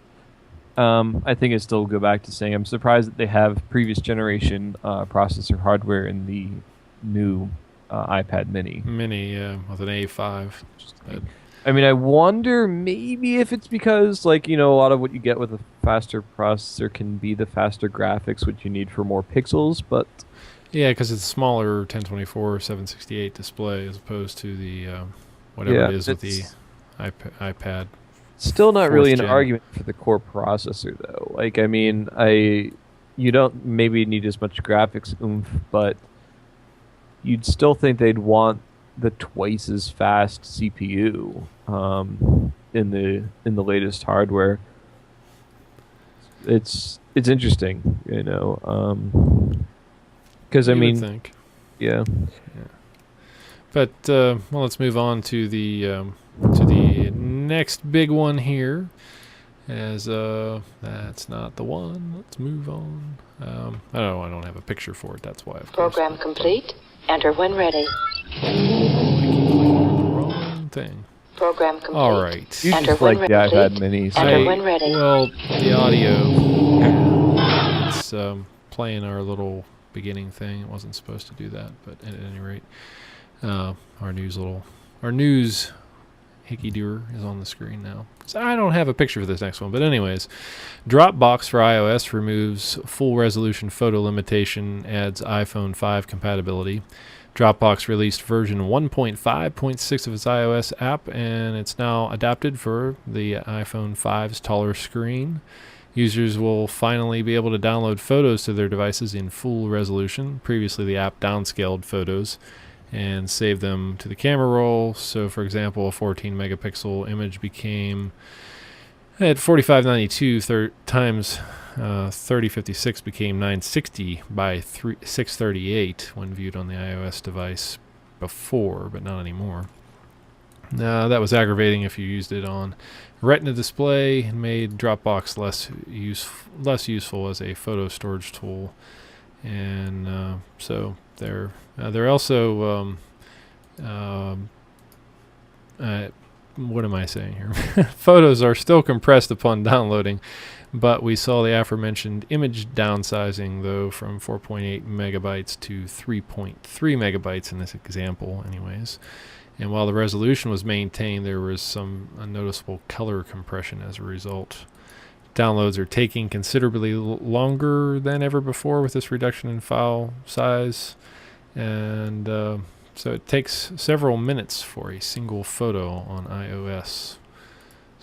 Speaker 2: I think I still go back to saying I'm surprised that they have previous generation processor hardware in the new iPad Mini.
Speaker 1: Mini, with an A5.
Speaker 2: I mean, I wonder maybe if it's because, like, a lot of what you get with a faster processor can be the faster graphics, which you need for more pixels, but...
Speaker 1: Yeah, because it's a smaller 1024 768 display as opposed to the whatever it is with the iPad.
Speaker 2: Still not really an
Speaker 1: gen.
Speaker 2: argument for the core processor, though. Like, I mean, you don't maybe need as much graphics oomph, but you'd still think they'd want the twice as fast CPU in the latest hardware. It's interesting, because I mean,
Speaker 1: think.
Speaker 2: Yeah.
Speaker 1: But well, let's move on to the next big one here. As that's not the one. Let's move on. I don't have a picture for it. That's why. Of course.
Speaker 3: Program complete. Enter when ready.
Speaker 1: Wrong thing.
Speaker 3: Program complete.
Speaker 1: All right.
Speaker 2: You
Speaker 3: Enter
Speaker 2: just
Speaker 3: when
Speaker 2: like the
Speaker 3: ready.
Speaker 2: iPad Mini. So
Speaker 3: Enter when ready.
Speaker 1: Well, the audio. It's playing our little beginning thing. It wasn't supposed to do that, but at any rate, our news hickey-doer is on the screen now. So I don't have a picture for this next one, but anyways, Dropbox for iOS removes full resolution photo limitation, adds iPhone 5 compatibility. Dropbox released version 1.5.6 of its iOS app, and it's now adapted for the iPhone 5's taller screen. Users will finally be able to download photos to their devices in full resolution. Previously, the app downscaled photos and saved them to the camera roll. So, for example, a 14 megapixel image became at 4592 times 3056 became 960 by 638 when viewed on the iOS device before, but not anymore. That was aggravating if you used it on Retina display and made Dropbox less useful as a photo storage tool. And so they're also what am I saying here? Photos are still compressed upon downloading, but we saw the aforementioned image downsizing, though, from 4.8 megabytes to 3.3 megabytes in this example, anyways. And while the resolution was maintained, there was some noticeable color compression as a result. Downloads are taking considerably longer than ever before with this reduction in file size, and so it takes several minutes for a single photo on iOS.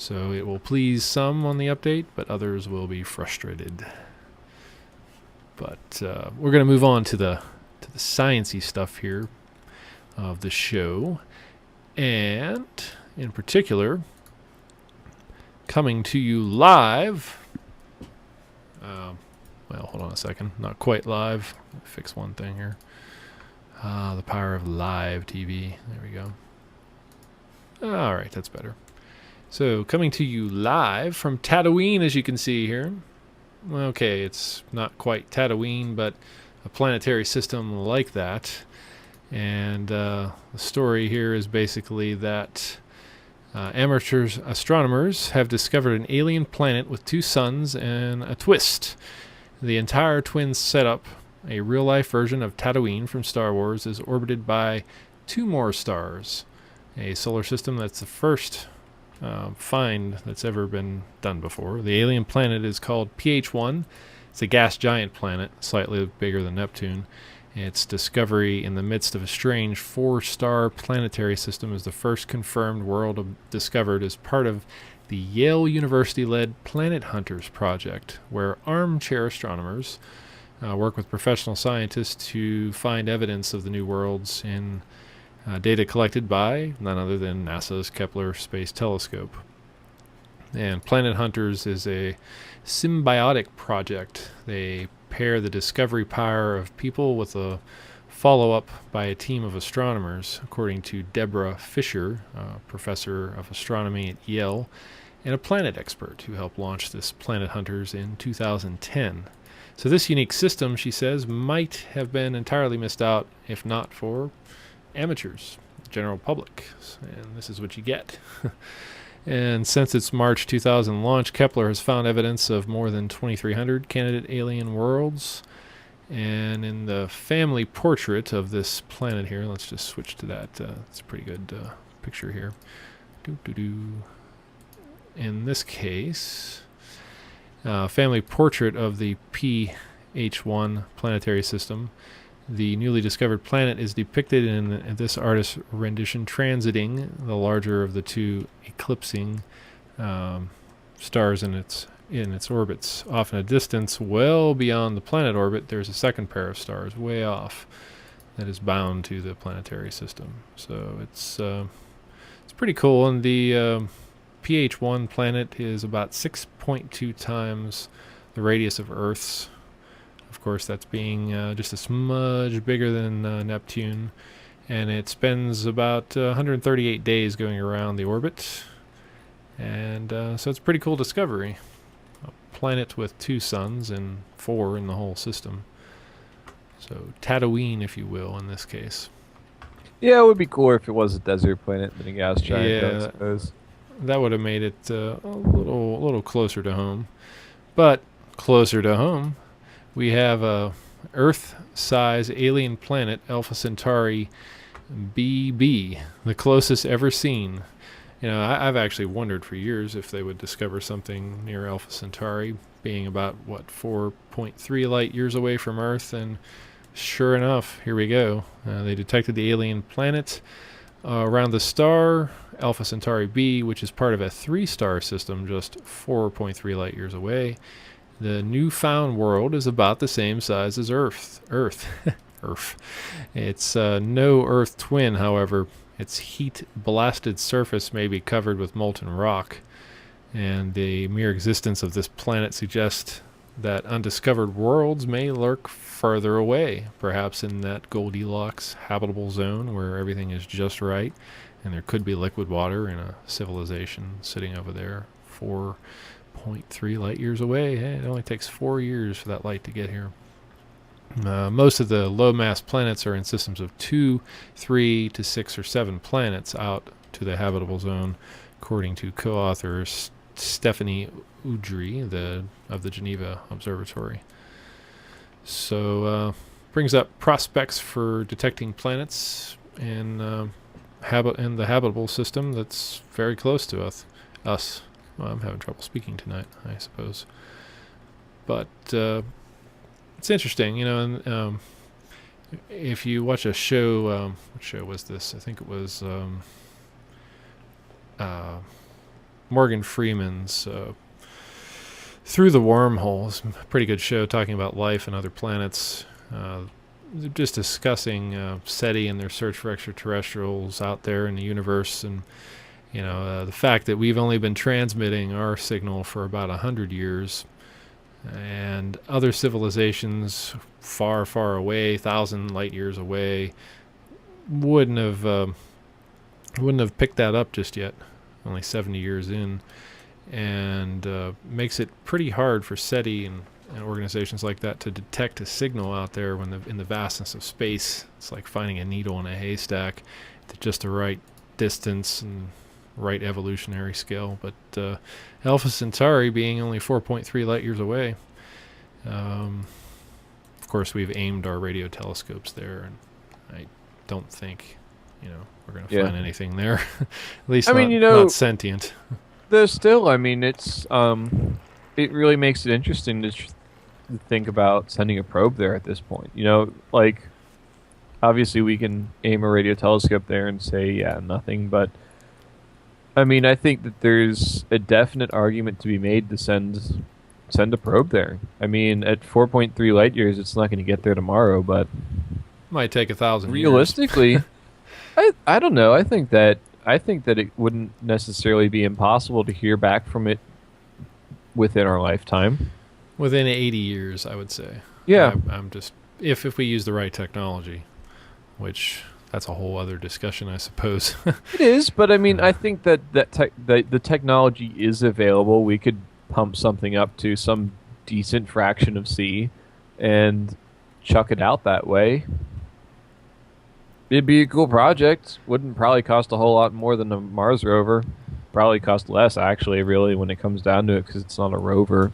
Speaker 1: So it will please some on the update, but others will be frustrated. But we're going to move on to the sciencey stuff here of the show. And in particular, coming to you live. Well, hold on a second. Not quite live. Let me fix one thing here. The power of live TV. There we go. All right, that's better. So, coming to you live from Tatooine, as you can see here. Okay, it's not quite Tatooine, but a planetary system like that. And the story here is basically that amateur astronomers have discovered an alien planet with 2 suns and a twist. The entire twin setup, a real-life version of Tatooine from Star Wars, is orbited by 2 more stars. A solar system that's the first find that's ever been done before. The alien planet is called PH1. It's a gas giant planet, slightly bigger than Neptune. Its discovery in the midst of a strange 4-star planetary system is the first confirmed world discovered as part of the Yale University-led Planet Hunters project, where armchair astronomers work with professional scientists to find evidence of the new worlds in data collected by none other than NASA's Kepler Space Telescope. And Planet Hunters is a symbiotic project. They pair the discovery power of people with a follow-up by a team of astronomers, according to Deborah Fisher, professor of astronomy at Yale, and a planet expert who helped launch this Planet Hunters in 2010. So this unique system, she says, might have been entirely missed out if not for amateurs, general public. And this is what you get. And since its March 2000 launch, Kepler has found evidence of more than 2,300 candidate alien worlds. And in the family portrait of this planet here, let's just switch to that. It's a pretty good picture here. In this case, family portrait of the PH1 planetary system. The newly discovered planet is depicted in this artist's rendition transiting the larger of the 2 eclipsing stars in its orbits. Off in a distance, well beyond the planet orbit, there's a second pair of stars way off that is bound to the planetary system. So it's pretty cool. And the PH1 planet is about 6.2 times the radius of Earth's. Of course, that's being just a smudge bigger than Neptune. And it spends about 138 days going around the orbit. And so it's a pretty cool discovery. A planet with 2 suns and 4 in the whole system. So Tatooine, if you will, in this case.
Speaker 2: Yeah, it would be cooler if it was a desert planet than a gas giant, I suppose.
Speaker 1: That would have made it a little closer to home. But closer to home, we have a Earth-size alien planet, Alpha Centauri B, the closest ever seen. You know, I've actually wondered for years if they would discover something near Alpha Centauri, being about, 4.3 light years away from Earth, and sure enough, here we go. They detected the alien planet around the star, Alpha Centauri B, which is part of a 3-star system just 4.3 light years away. The newfound world is about the same size as Earth. Earth. It's no Earth twin, however. Its heat-blasted surface may be covered with molten rock, and the mere existence of this planet suggests that undiscovered worlds may lurk further away, perhaps in that Goldilocks habitable zone where everything is just right, and there could be liquid water in a civilization sitting over there 4.3 light years away. Hey, it only takes 4 years for that light to get here. Most of the low-mass planets are in systems of 2, 3 to 6 or 7 planets out to the habitable zone, according to co-author Stephanie Udry of the Geneva Observatory. So, brings up prospects for detecting planets in the habitable system that's very close to us. Well, I'm having trouble speaking tonight, I suppose. But it's interesting, you know, and if you watch a show, what show was this? I think it was Morgan Freeman's Through the Wormholes. Pretty good show talking about life and other planets. Just discussing SETI and their search for extraterrestrials out there in the universe, and the fact that we've only been transmitting our signal for about 100 years, and other civilizations far, far away, 1,000 light years away, wouldn't have picked that up just yet. Only 70 years in, and makes it pretty hard for SETI and organizations like that to detect a signal out there when in the vastness of space. It's like finding a needle in a haystack at just the right distance and right evolutionary scale. But Alpha Centauri being only 4.3 light years away, of course we've aimed our radio telescopes there, and I don't think we're going to find anything there. At least not sentient.
Speaker 2: There's still, it's it really makes it interesting to think about sending a probe there at this point. Obviously we can aim a radio telescope there and say, nothing, but I think that there's a definite argument to be made to send a probe there. At 4.3 light years, it's not going to get there tomorrow, but
Speaker 1: might take 1,000 years.
Speaker 2: Realistically, I don't know. I think that it wouldn't necessarily be impossible to hear back from it within our lifetime.
Speaker 1: Within 80 years, I would say.
Speaker 2: Yeah.
Speaker 1: I'm just if we use the right technology, which that's a whole other discussion, I suppose.
Speaker 2: It is, but I think that the technology is available. We could pump something up to some decent fraction of C and chuck it out that way. It'd be a cool project. Wouldn't probably cost a whole lot more than a Mars rover. Probably cost less, actually, really, when it comes down to it, because it's not a rover.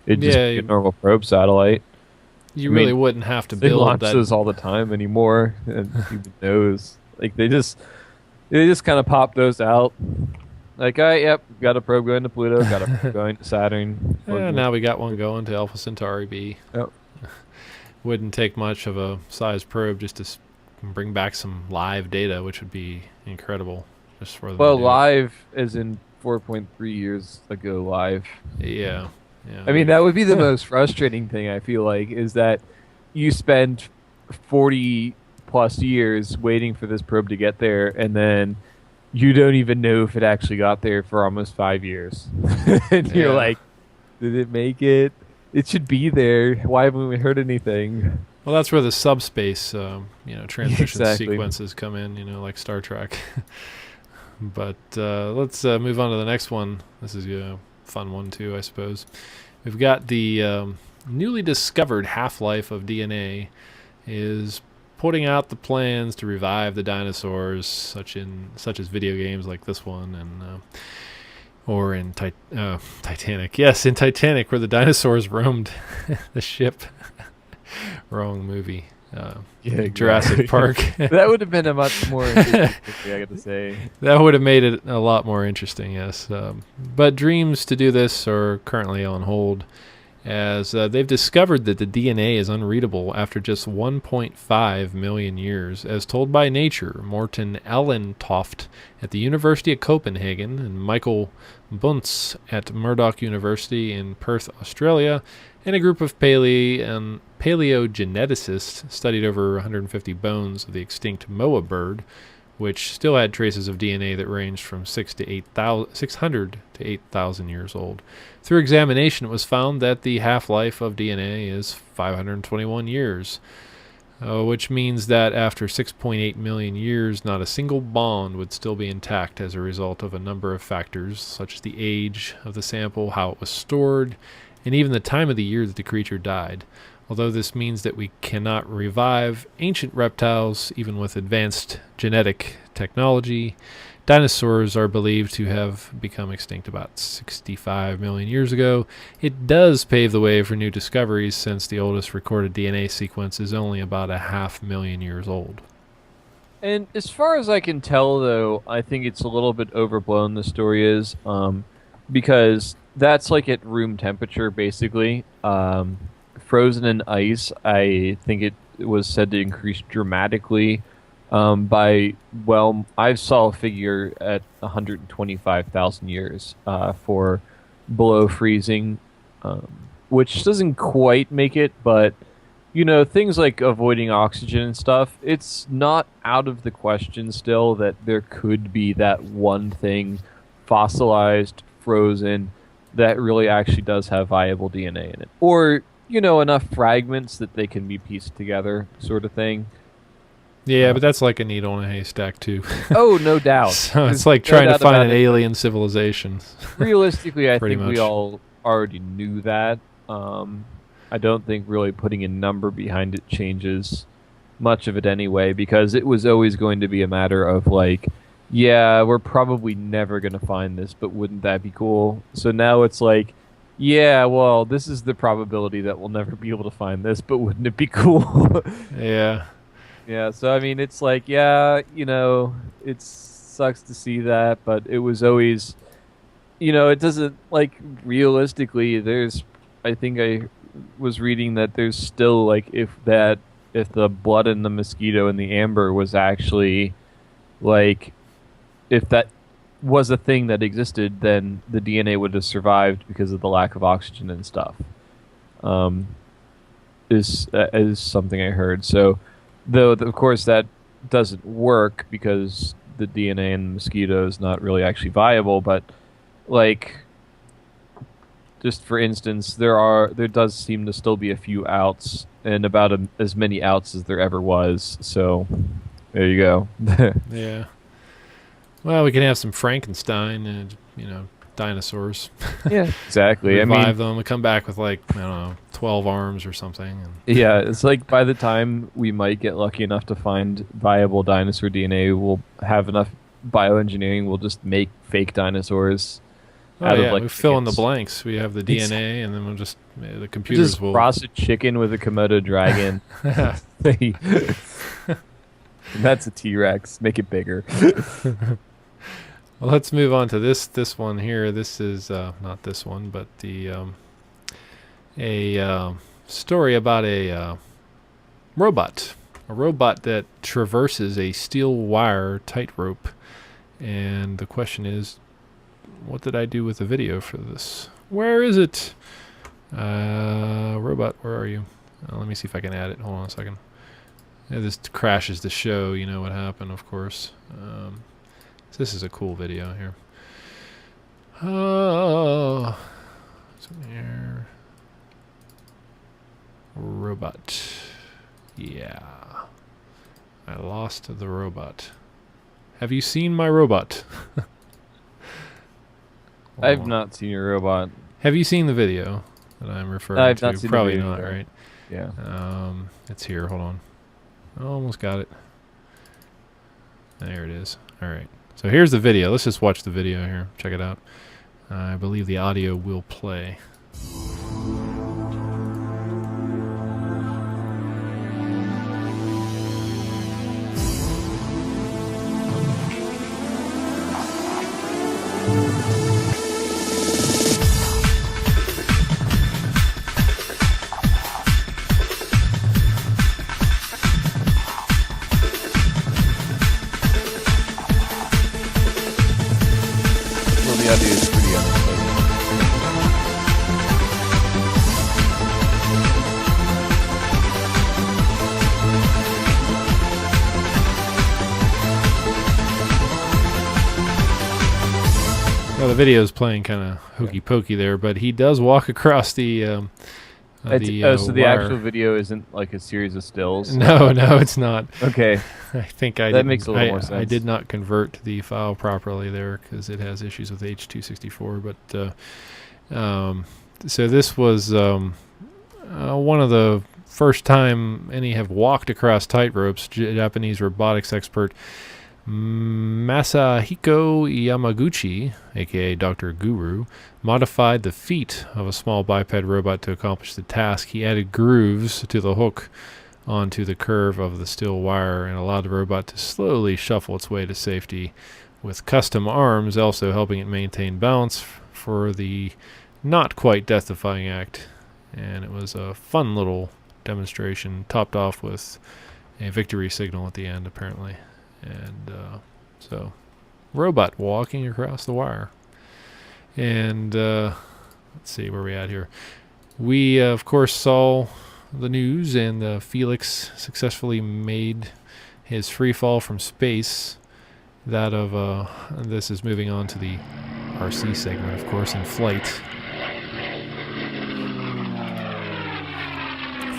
Speaker 2: It'd just be a normal probe satellite.
Speaker 1: You really wouldn't have to build
Speaker 2: launch those all the time anymore, and who knows? They just kind of pop those out. Got a probe going to Pluto, got a probe going to Saturn.
Speaker 1: Now we got one going to Alpha Centauri B.
Speaker 2: Yep.
Speaker 1: Wouldn't take much of a size probe just to bring back some live data, which would be incredible. Just for
Speaker 2: live as in 4.3 years ago live.
Speaker 1: Yeah.
Speaker 2: That would be the most frustrating thing, I feel like, is that you spend 40 plus years waiting for this probe to get there, and then you don't even know if it actually got there for almost 5 years. And you're like, did it make it? It should be there. Why haven't we heard anything?
Speaker 1: Well, that's where the subspace, transmission sequences come in, like Star Trek. But let's move on to the next one. This is a fun one, too, I suppose. We've got the newly discovered half-life of DNA is putting out the plans to revive the dinosaurs, such as video games like this one, and or in Titanic. Yes, in Titanic, where the dinosaurs roamed the ship. Wrong movie. Jurassic Park.
Speaker 2: That would have been a much more interesting movie, I got to say.
Speaker 1: That would have made it a lot more interesting, yes. But dreams to do this are currently on hold, as they've discovered that the DNA is unreadable after just 1.5 million years, as told by Nature. Morten Ellentoft at the University of Copenhagen and Michael Bunce at Murdoch University in Perth, Australia, and a group of paleogeneticists studied over 150 bones of the extinct moa bird, which still had traces of DNA that ranged from 600 to 8,000 years old. Through examination, it was found that the half-life of DNA is 521 years, which means that after 6.8 million years, not a single bond would still be intact as a result of a number of factors, such as the age of the sample, how it was stored, and even the time of the year that the creature died. Although this means that we cannot revive ancient reptiles, even with advanced genetic technology, dinosaurs are believed to have become extinct about 65 million years ago. It does pave the way for new discoveries, since the oldest recorded DNA sequence is only about 500,000 years old.
Speaker 2: And as far as I can tell, though, I think it's a little bit overblown, the story is, because that's like at room temperature, basically. Frozen in ice, I think it was said to increase dramatically I saw a figure at 125,000 years for below freezing, which doesn't quite make it, but things like avoiding oxygen and stuff, it's not out of the question still that there could be that one thing fossilized, frozen, that really actually does have viable DNA in it. Or, enough fragments that they can be pieced together, sort of thing.
Speaker 1: Yeah, but that's like a needle in a haystack, too.
Speaker 2: Oh, no doubt.
Speaker 1: So it's like trying to find an alien civilization.
Speaker 2: Realistically, I think
Speaker 1: much.
Speaker 2: we all already knew that. I don't think really putting a number behind it changes much of it anyway, because it was always going to be a matter of like, yeah, we're probably never going to find this, but wouldn't that be cool? So now it's like, yeah, well, this is the probability that we'll never be able to find this, but wouldn't it be cool?
Speaker 1: Yeah.
Speaker 2: Yeah, so I mean, it's like, yeah, it sucks to see that, but it was always, it doesn't, like, realistically, I think I was reading that there's still, like, if the blood in the mosquito and the amber was actually, like, if that was a thing that existed, then the DNA would have survived because of the lack of oxygen and stuff. Is something I heard. So, though, of course, that doesn't work because the DNA in the mosquito is not really actually viable, but, like, just for instance, there does seem to still be a few outs, and about as many outs as there ever was. So there you go.
Speaker 1: Yeah. Well, we can have some Frankenstein and dinosaurs.
Speaker 2: Yeah, exactly.
Speaker 1: Revive them and come back with 12 arms or something. And
Speaker 2: yeah, it's like by the time we might get lucky enough to find viable dinosaur DNA, we'll have enough bioengineering. We'll just make fake dinosaurs.
Speaker 1: We fill in the blanks. We have the DNA, and then the computers will
Speaker 2: cross a chicken with a Komodo dragon. That's a T-Rex. Make it bigger.
Speaker 1: Well, let's move on to this one here. This is not this one, but a story about a robot that traverses a steel wire tightrope. And the question is, what did I do with the video for this? Where is it? Robot, where are you? Let me see if I can add it. Hold on a second. Yeah, this crashes the show. You know what happened, of course. So this is a cool video here. Oh, here. Robot. Yeah. I lost the robot. Have you seen my robot?
Speaker 2: I've not seen your robot.
Speaker 1: Have you seen the video that I'm referring
Speaker 2: I've
Speaker 1: to?
Speaker 2: not seen
Speaker 1: Probably
Speaker 2: the video,
Speaker 1: not,
Speaker 2: no.
Speaker 1: right?
Speaker 2: Yeah.
Speaker 1: It's here. Hold on. I almost got it. There it is. All right. So here's the video. Let's just watch the video here. Check it out. I believe the audio will play.
Speaker 2: The audio is pretty unpleasant.
Speaker 1: Well, the video is playing kind of hokey pokey there, but he does walk across the.
Speaker 2: So the
Speaker 1: wire.
Speaker 2: actual video isn't like a series of stills.
Speaker 1: No, it's not.
Speaker 2: Okay.
Speaker 1: I think that
Speaker 2: makes a little more sense.
Speaker 1: I did not convert the file properly there because it has issues with H.264. But so this was one of the first time any have walked across tightropes. Japanese robotics expert Masahiko Yamaguchi, aka Dr. Guru, modified the feet of a small biped robot to accomplish the task. He added grooves to the hook onto the curve of the steel wire and allowed the robot to slowly shuffle its way to safety, with custom arms also helping it maintain balance for the not quite death-defying act. And it was a fun little demonstration, topped off with a victory signal at the end, apparently. And so, robot walking across the wire. And let's see where we're at here. We, of course, saw the news, and Felix successfully made his free fall from space. That of, this is moving on to the RC segment, of course, in flight.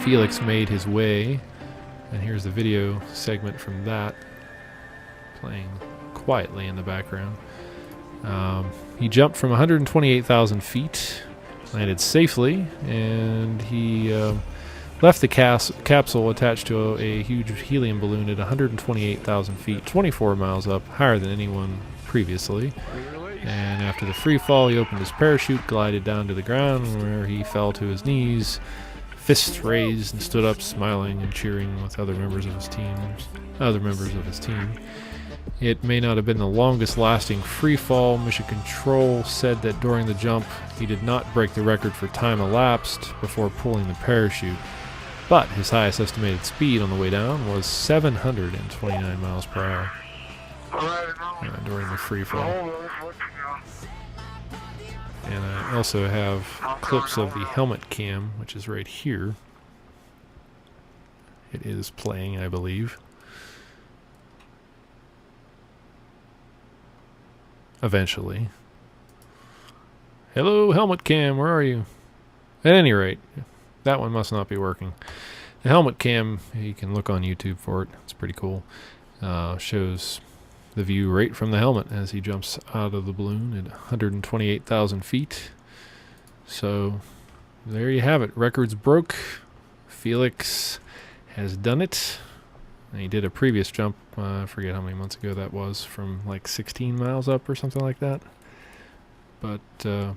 Speaker 1: Felix made his way, and here's the video segment from that, playing quietly in the background. He jumped from 128,000 feet, landed safely, and he left the capsule attached to a huge helium balloon at 128,000 feet, 24 miles up, higher than anyone previously. And after the free fall, he opened his parachute, glided down to the ground, where he fell to his knees, fists raised, and stood up smiling and cheering with other members of his team. It may not have been the longest lasting free fall. Mission Control said that during the jump he did not break the record for time elapsed before pulling the parachute, but his highest estimated speed on the way down was 729 miles per hour during the free fall. And I also have clips of the helmet cam, which is right here. It is playing, I believe. Eventually. Hello, helmet cam, where are you? At any rate, that one must not be working. The helmet cam, you can look on YouTube for it. It's pretty cool. Shows the view right from the helmet as he jumps out of the balloon at 128,000 feet. So, there you have it. Records broke. Felix has done it. And he did a previous jump, I forget how many months ago that was, from like 16 miles up or something like that. But there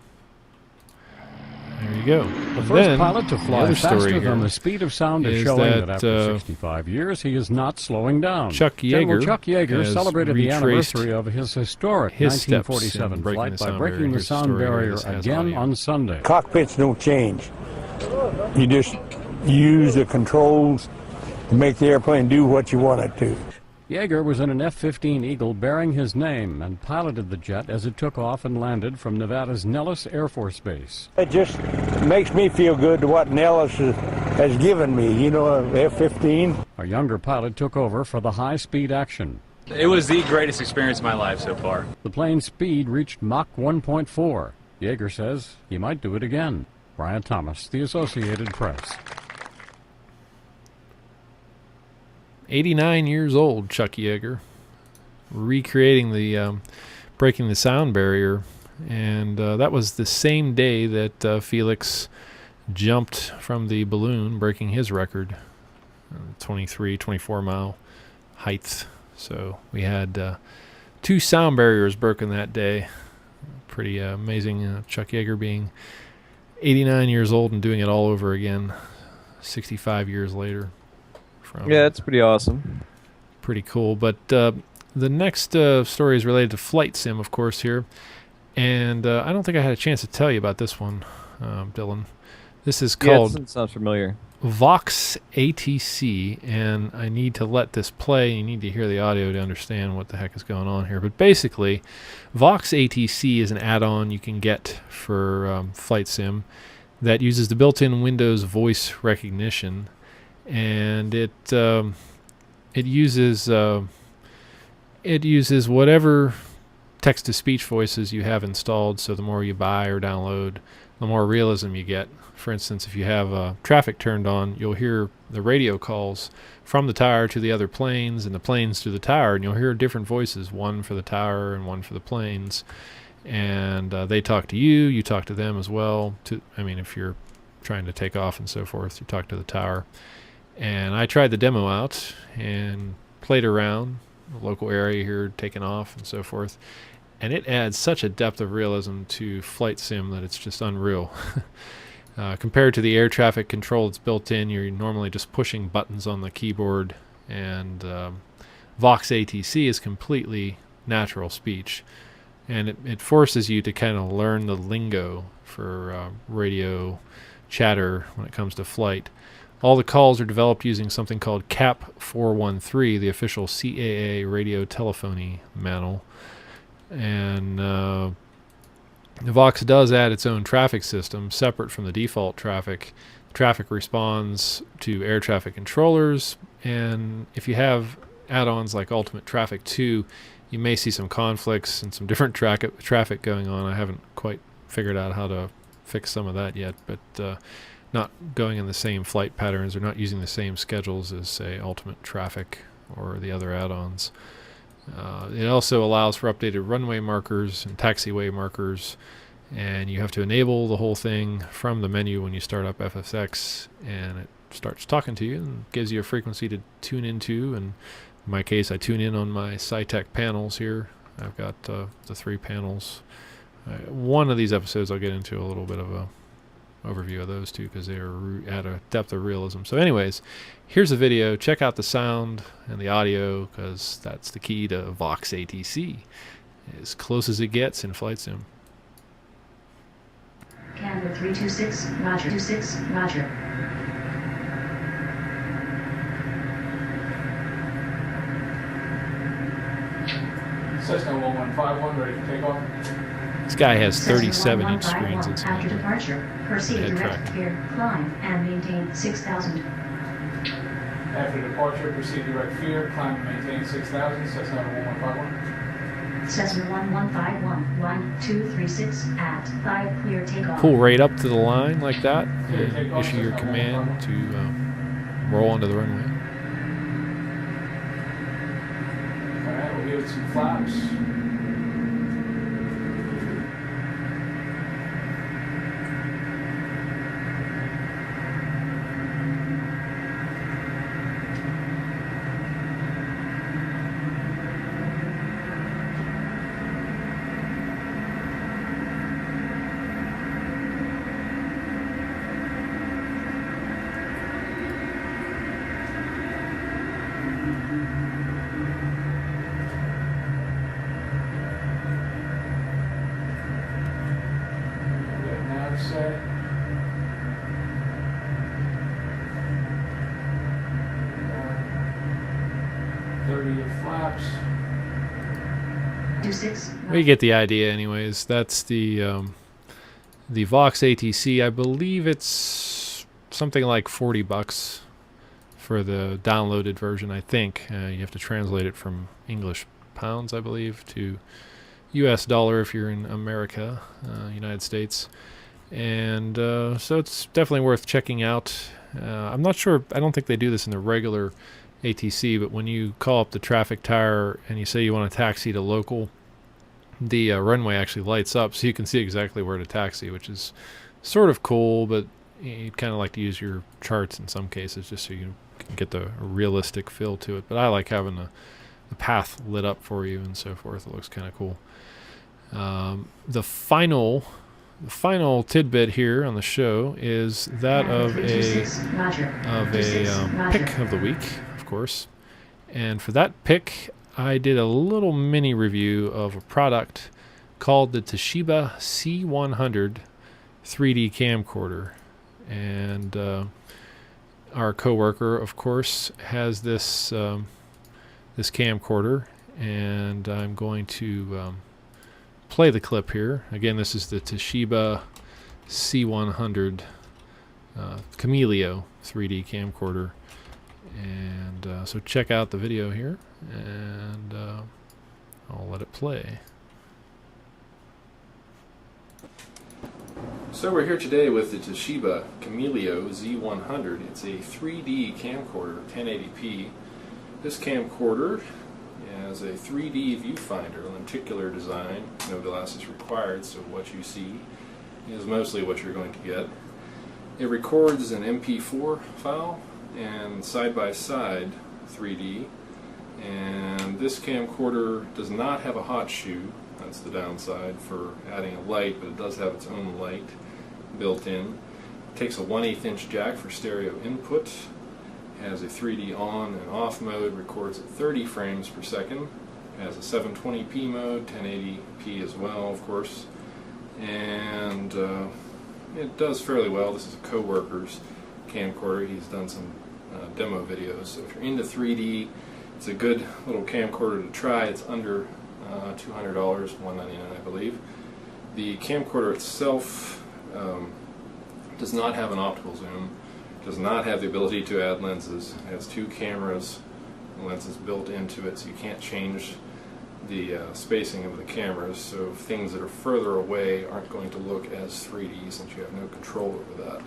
Speaker 1: you go.
Speaker 6: The first pilot to fly faster than the speed of sound is showing that after 65 years, he is not slowing down. General Chuck Yeaager celebrated the anniversary of his historic 1947 flight by breaking the sound barrier again on Sunday.
Speaker 7: Cockpits don't change. You just use the controls to make the airplane do what you want it to.
Speaker 6: Yeaager was in an F-15 Eagle bearing his name and piloted the jet as it took off and landed from Nevada's Nellis Air Force Base.
Speaker 7: It just makes me feel good to what Nellis has given me, you know, F-15.
Speaker 6: A younger pilot took over for the high-speed action.
Speaker 8: It was the greatest experience of my life so far.
Speaker 6: The plane's speed reached Mach 1.4. Yeaager says he might do it again. Brian Thomas, The Associated Press.
Speaker 1: 89 years old, Chuck Yeaager, recreating the breaking the sound barrier, and that was the same day that Felix jumped from the balloon, breaking his record, 24 mile height. So we had 2 sound barriers broken that day. Pretty amazing. Chuck Yeaager being 89 years old and doing it all over again 65 years later.
Speaker 2: Yeah, that's pretty awesome.
Speaker 1: Pretty cool. But the next story is related to flight sim, of course, here. And I don't think I had a chance to tell you about this one, Dylan. This is called
Speaker 2: it sounds familiar.
Speaker 1: VoxATC, and I need to let this play. You need to hear the audio to understand what the heck is going on here. But basically, VoxATC is an add-on you can get for flight sim that uses the built-in Windows voice recognition. And it uses whatever text-to-speech voices you have installed. So the more you buy or download, the more realism you get. For instance, if you have traffic turned on, you'll hear the radio calls from the tower to the other planes, and the planes to the tower, and you'll hear different voices, one for the tower and one for the planes. And they talk to you, you talk to them as well. If you're trying to take off and so forth, you talk to the tower. And I tried the demo out and played around the local area here, taking off and so forth. And it adds such a depth of realism to flight sim that it's just unreal. Compared to the air traffic control that's built in, you're normally just pushing buttons on the keyboard. And VoxATC is completely natural speech. And it forces you to kind of learn the lingo for radio chatter when it comes to flight. All the calls are developed using something called CAP 413, the official CAA radio telephony manual. And Vox does add its own traffic system separate from the default traffic. Traffic responds to air traffic controllers, and if you have add-ons like Ultimate Traffic 2, you may see some conflicts and some different traffic going on. I haven't quite figured out how to fix some of that yet, but not going in the same flight patterns or not using the same schedules as, say, Ultimate Traffic or the other add-ons. It also allows for updated runway markers and taxiway markers, and you have to enable the whole thing from the menu when you start up FSX, and it starts talking to you and gives you a frequency to tune into. And in my case, I tune in on my SciTech panels here. I've got the 3 panels. One of these episodes I'll get into a little bit of a overview of those two because they are at a depth of realism. So anyways, here's the video. Check out the sound and the audio because that's the key to VoxATC, as close as it gets in Flight Sim.
Speaker 9: Canberra 326, Roger. 26, Roger.
Speaker 5: Cessna 1151, ready for takeoff.
Speaker 1: This guy has 37-inch screens inside.
Speaker 9: After departure, proceed direct clear, climb, and maintain 6,000.
Speaker 5: After departure, proceed direct clear, climb and maintain 6,000. Cessna 1151.
Speaker 9: Cessna 1151, 1236 at 5 clear takeoff.
Speaker 1: Pull right up to the line like that and issue your command to roll onto the runway.
Speaker 5: Alright, we'll give it some flaps. Set. 30 flaps.
Speaker 1: We get the idea anyways. That's the VoxATC. I believe it's something like $40 for the downloaded version, I think. You have to translate it from English pounds, I believe, to US dollar if you're in America, United States. And so it's definitely worth checking out. I'm not sure, I don't think they do this in the regular ATC, but when you call up the traffic tower and you say you want to taxi to local, the runway actually lights up so you can see exactly where to taxi, which is sort of cool, but you'd kind of like to use your charts in some cases just so you can get the realistic feel to it. But I like having the path lit up for you and so forth. It looks kind of cool. The final tidbit here on the show is that of a pick of the week, of course. And for that pick, I did a little mini review of a product called the Toshiba C100 3D camcorder. And our coworker, of course, has this this camcorder, and I'm going to play the clip here. Again, this is the Toshiba C100 Camileo 3D camcorder, and so check out the video here, and I'll let it play. So we're here today with the Toshiba Camileo Z100. It's a 3D camcorder, 1080p. This camcorder has a 3D viewfinder, lenticular design, no glasses required, so what you see is mostly what you're going to get. It records an MP4 file and side-by-side 3D, and this camcorder does not have a hot shoe. That's the downside for adding a light, but it does have its own light built in. It takes a 1/8 inch jack for stereo input, has a 3D on and off mode, records at 30 frames per second, has a 720p mode, 1080p as well, of course, and it does fairly well. This is a coworker's. camcorder. He's done some demo videos. So if you're into 3D, it's a good little camcorder to try. It's under $200, $199 I believe. The camcorder itself does not have an optical zoom, does not have the ability to add lenses. It has 2 cameras and lenses built into it, so you can't change the spacing of the cameras, so things that are further away aren't going to look as 3D since you have no control over that.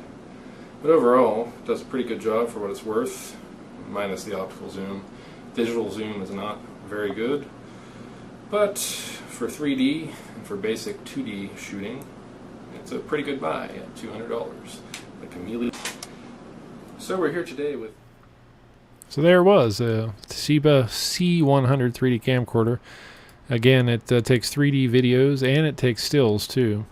Speaker 1: But overall, it does a pretty good job for what it's worth, minus the optical zoom. Digital zoom is not very good, but for 3D and for basic 2D shooting, it's a pretty good buy at $200. The Camileo. So we're here today with... So there it was, a Toshiba C100 3D camcorder. Again, it takes 3D videos and it takes stills too.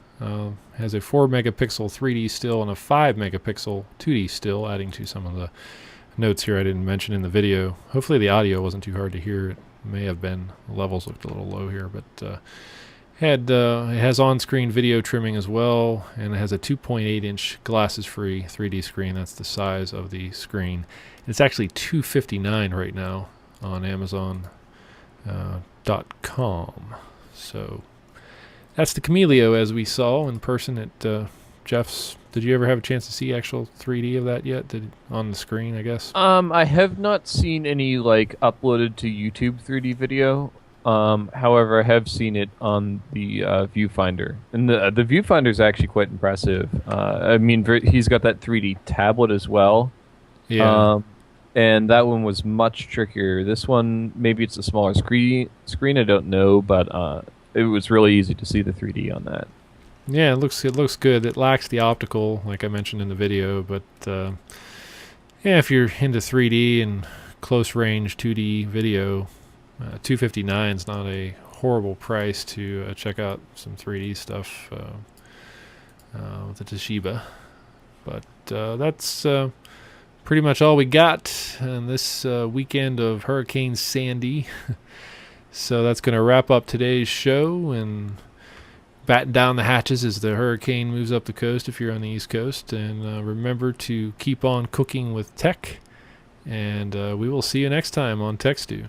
Speaker 1: Has a 4 megapixel 3D still and a 5 megapixel 2D still, adding to some of the notes here I didn't mention in the video. Hopefully the audio wasn't too hard to hear. It may have been. The levels looked a little low here, but it has on-screen video trimming as well, and it has a 2.8-inch glasses-free 3D screen. That's the size of the screen. It's actually $259 right now on Amazon.com. So that's the Camileo as we saw in person at Jeff's. Did you ever have a chance to see actual 3D of that yet? On the screen, I guess?
Speaker 2: I have not seen any uploaded to YouTube 3D video. However, I have seen it on the viewfinder, and the viewfinder is actually quite impressive. I mean, he's got that 3D tablet as well.
Speaker 1: Yeah.
Speaker 2: And that one was much trickier. This one, maybe it's a smaller screen. I don't know, but it was really easy to see the 3D on that.
Speaker 1: Yeah, it looks good. It lacks the optical, like I mentioned in the video, but yeah, if you're into 3D and close range 2D video, $259 is not a horrible price to check out some 3D stuff with the Toshiba. But that's pretty much all we got on this weekend of Hurricane Sandy. So that's going to wrap up today's show and batten down the hatches as the hurricane moves up the coast if you're on the East Coast. And remember to keep on cooking with tech. And we will see you next time on Tech Stew.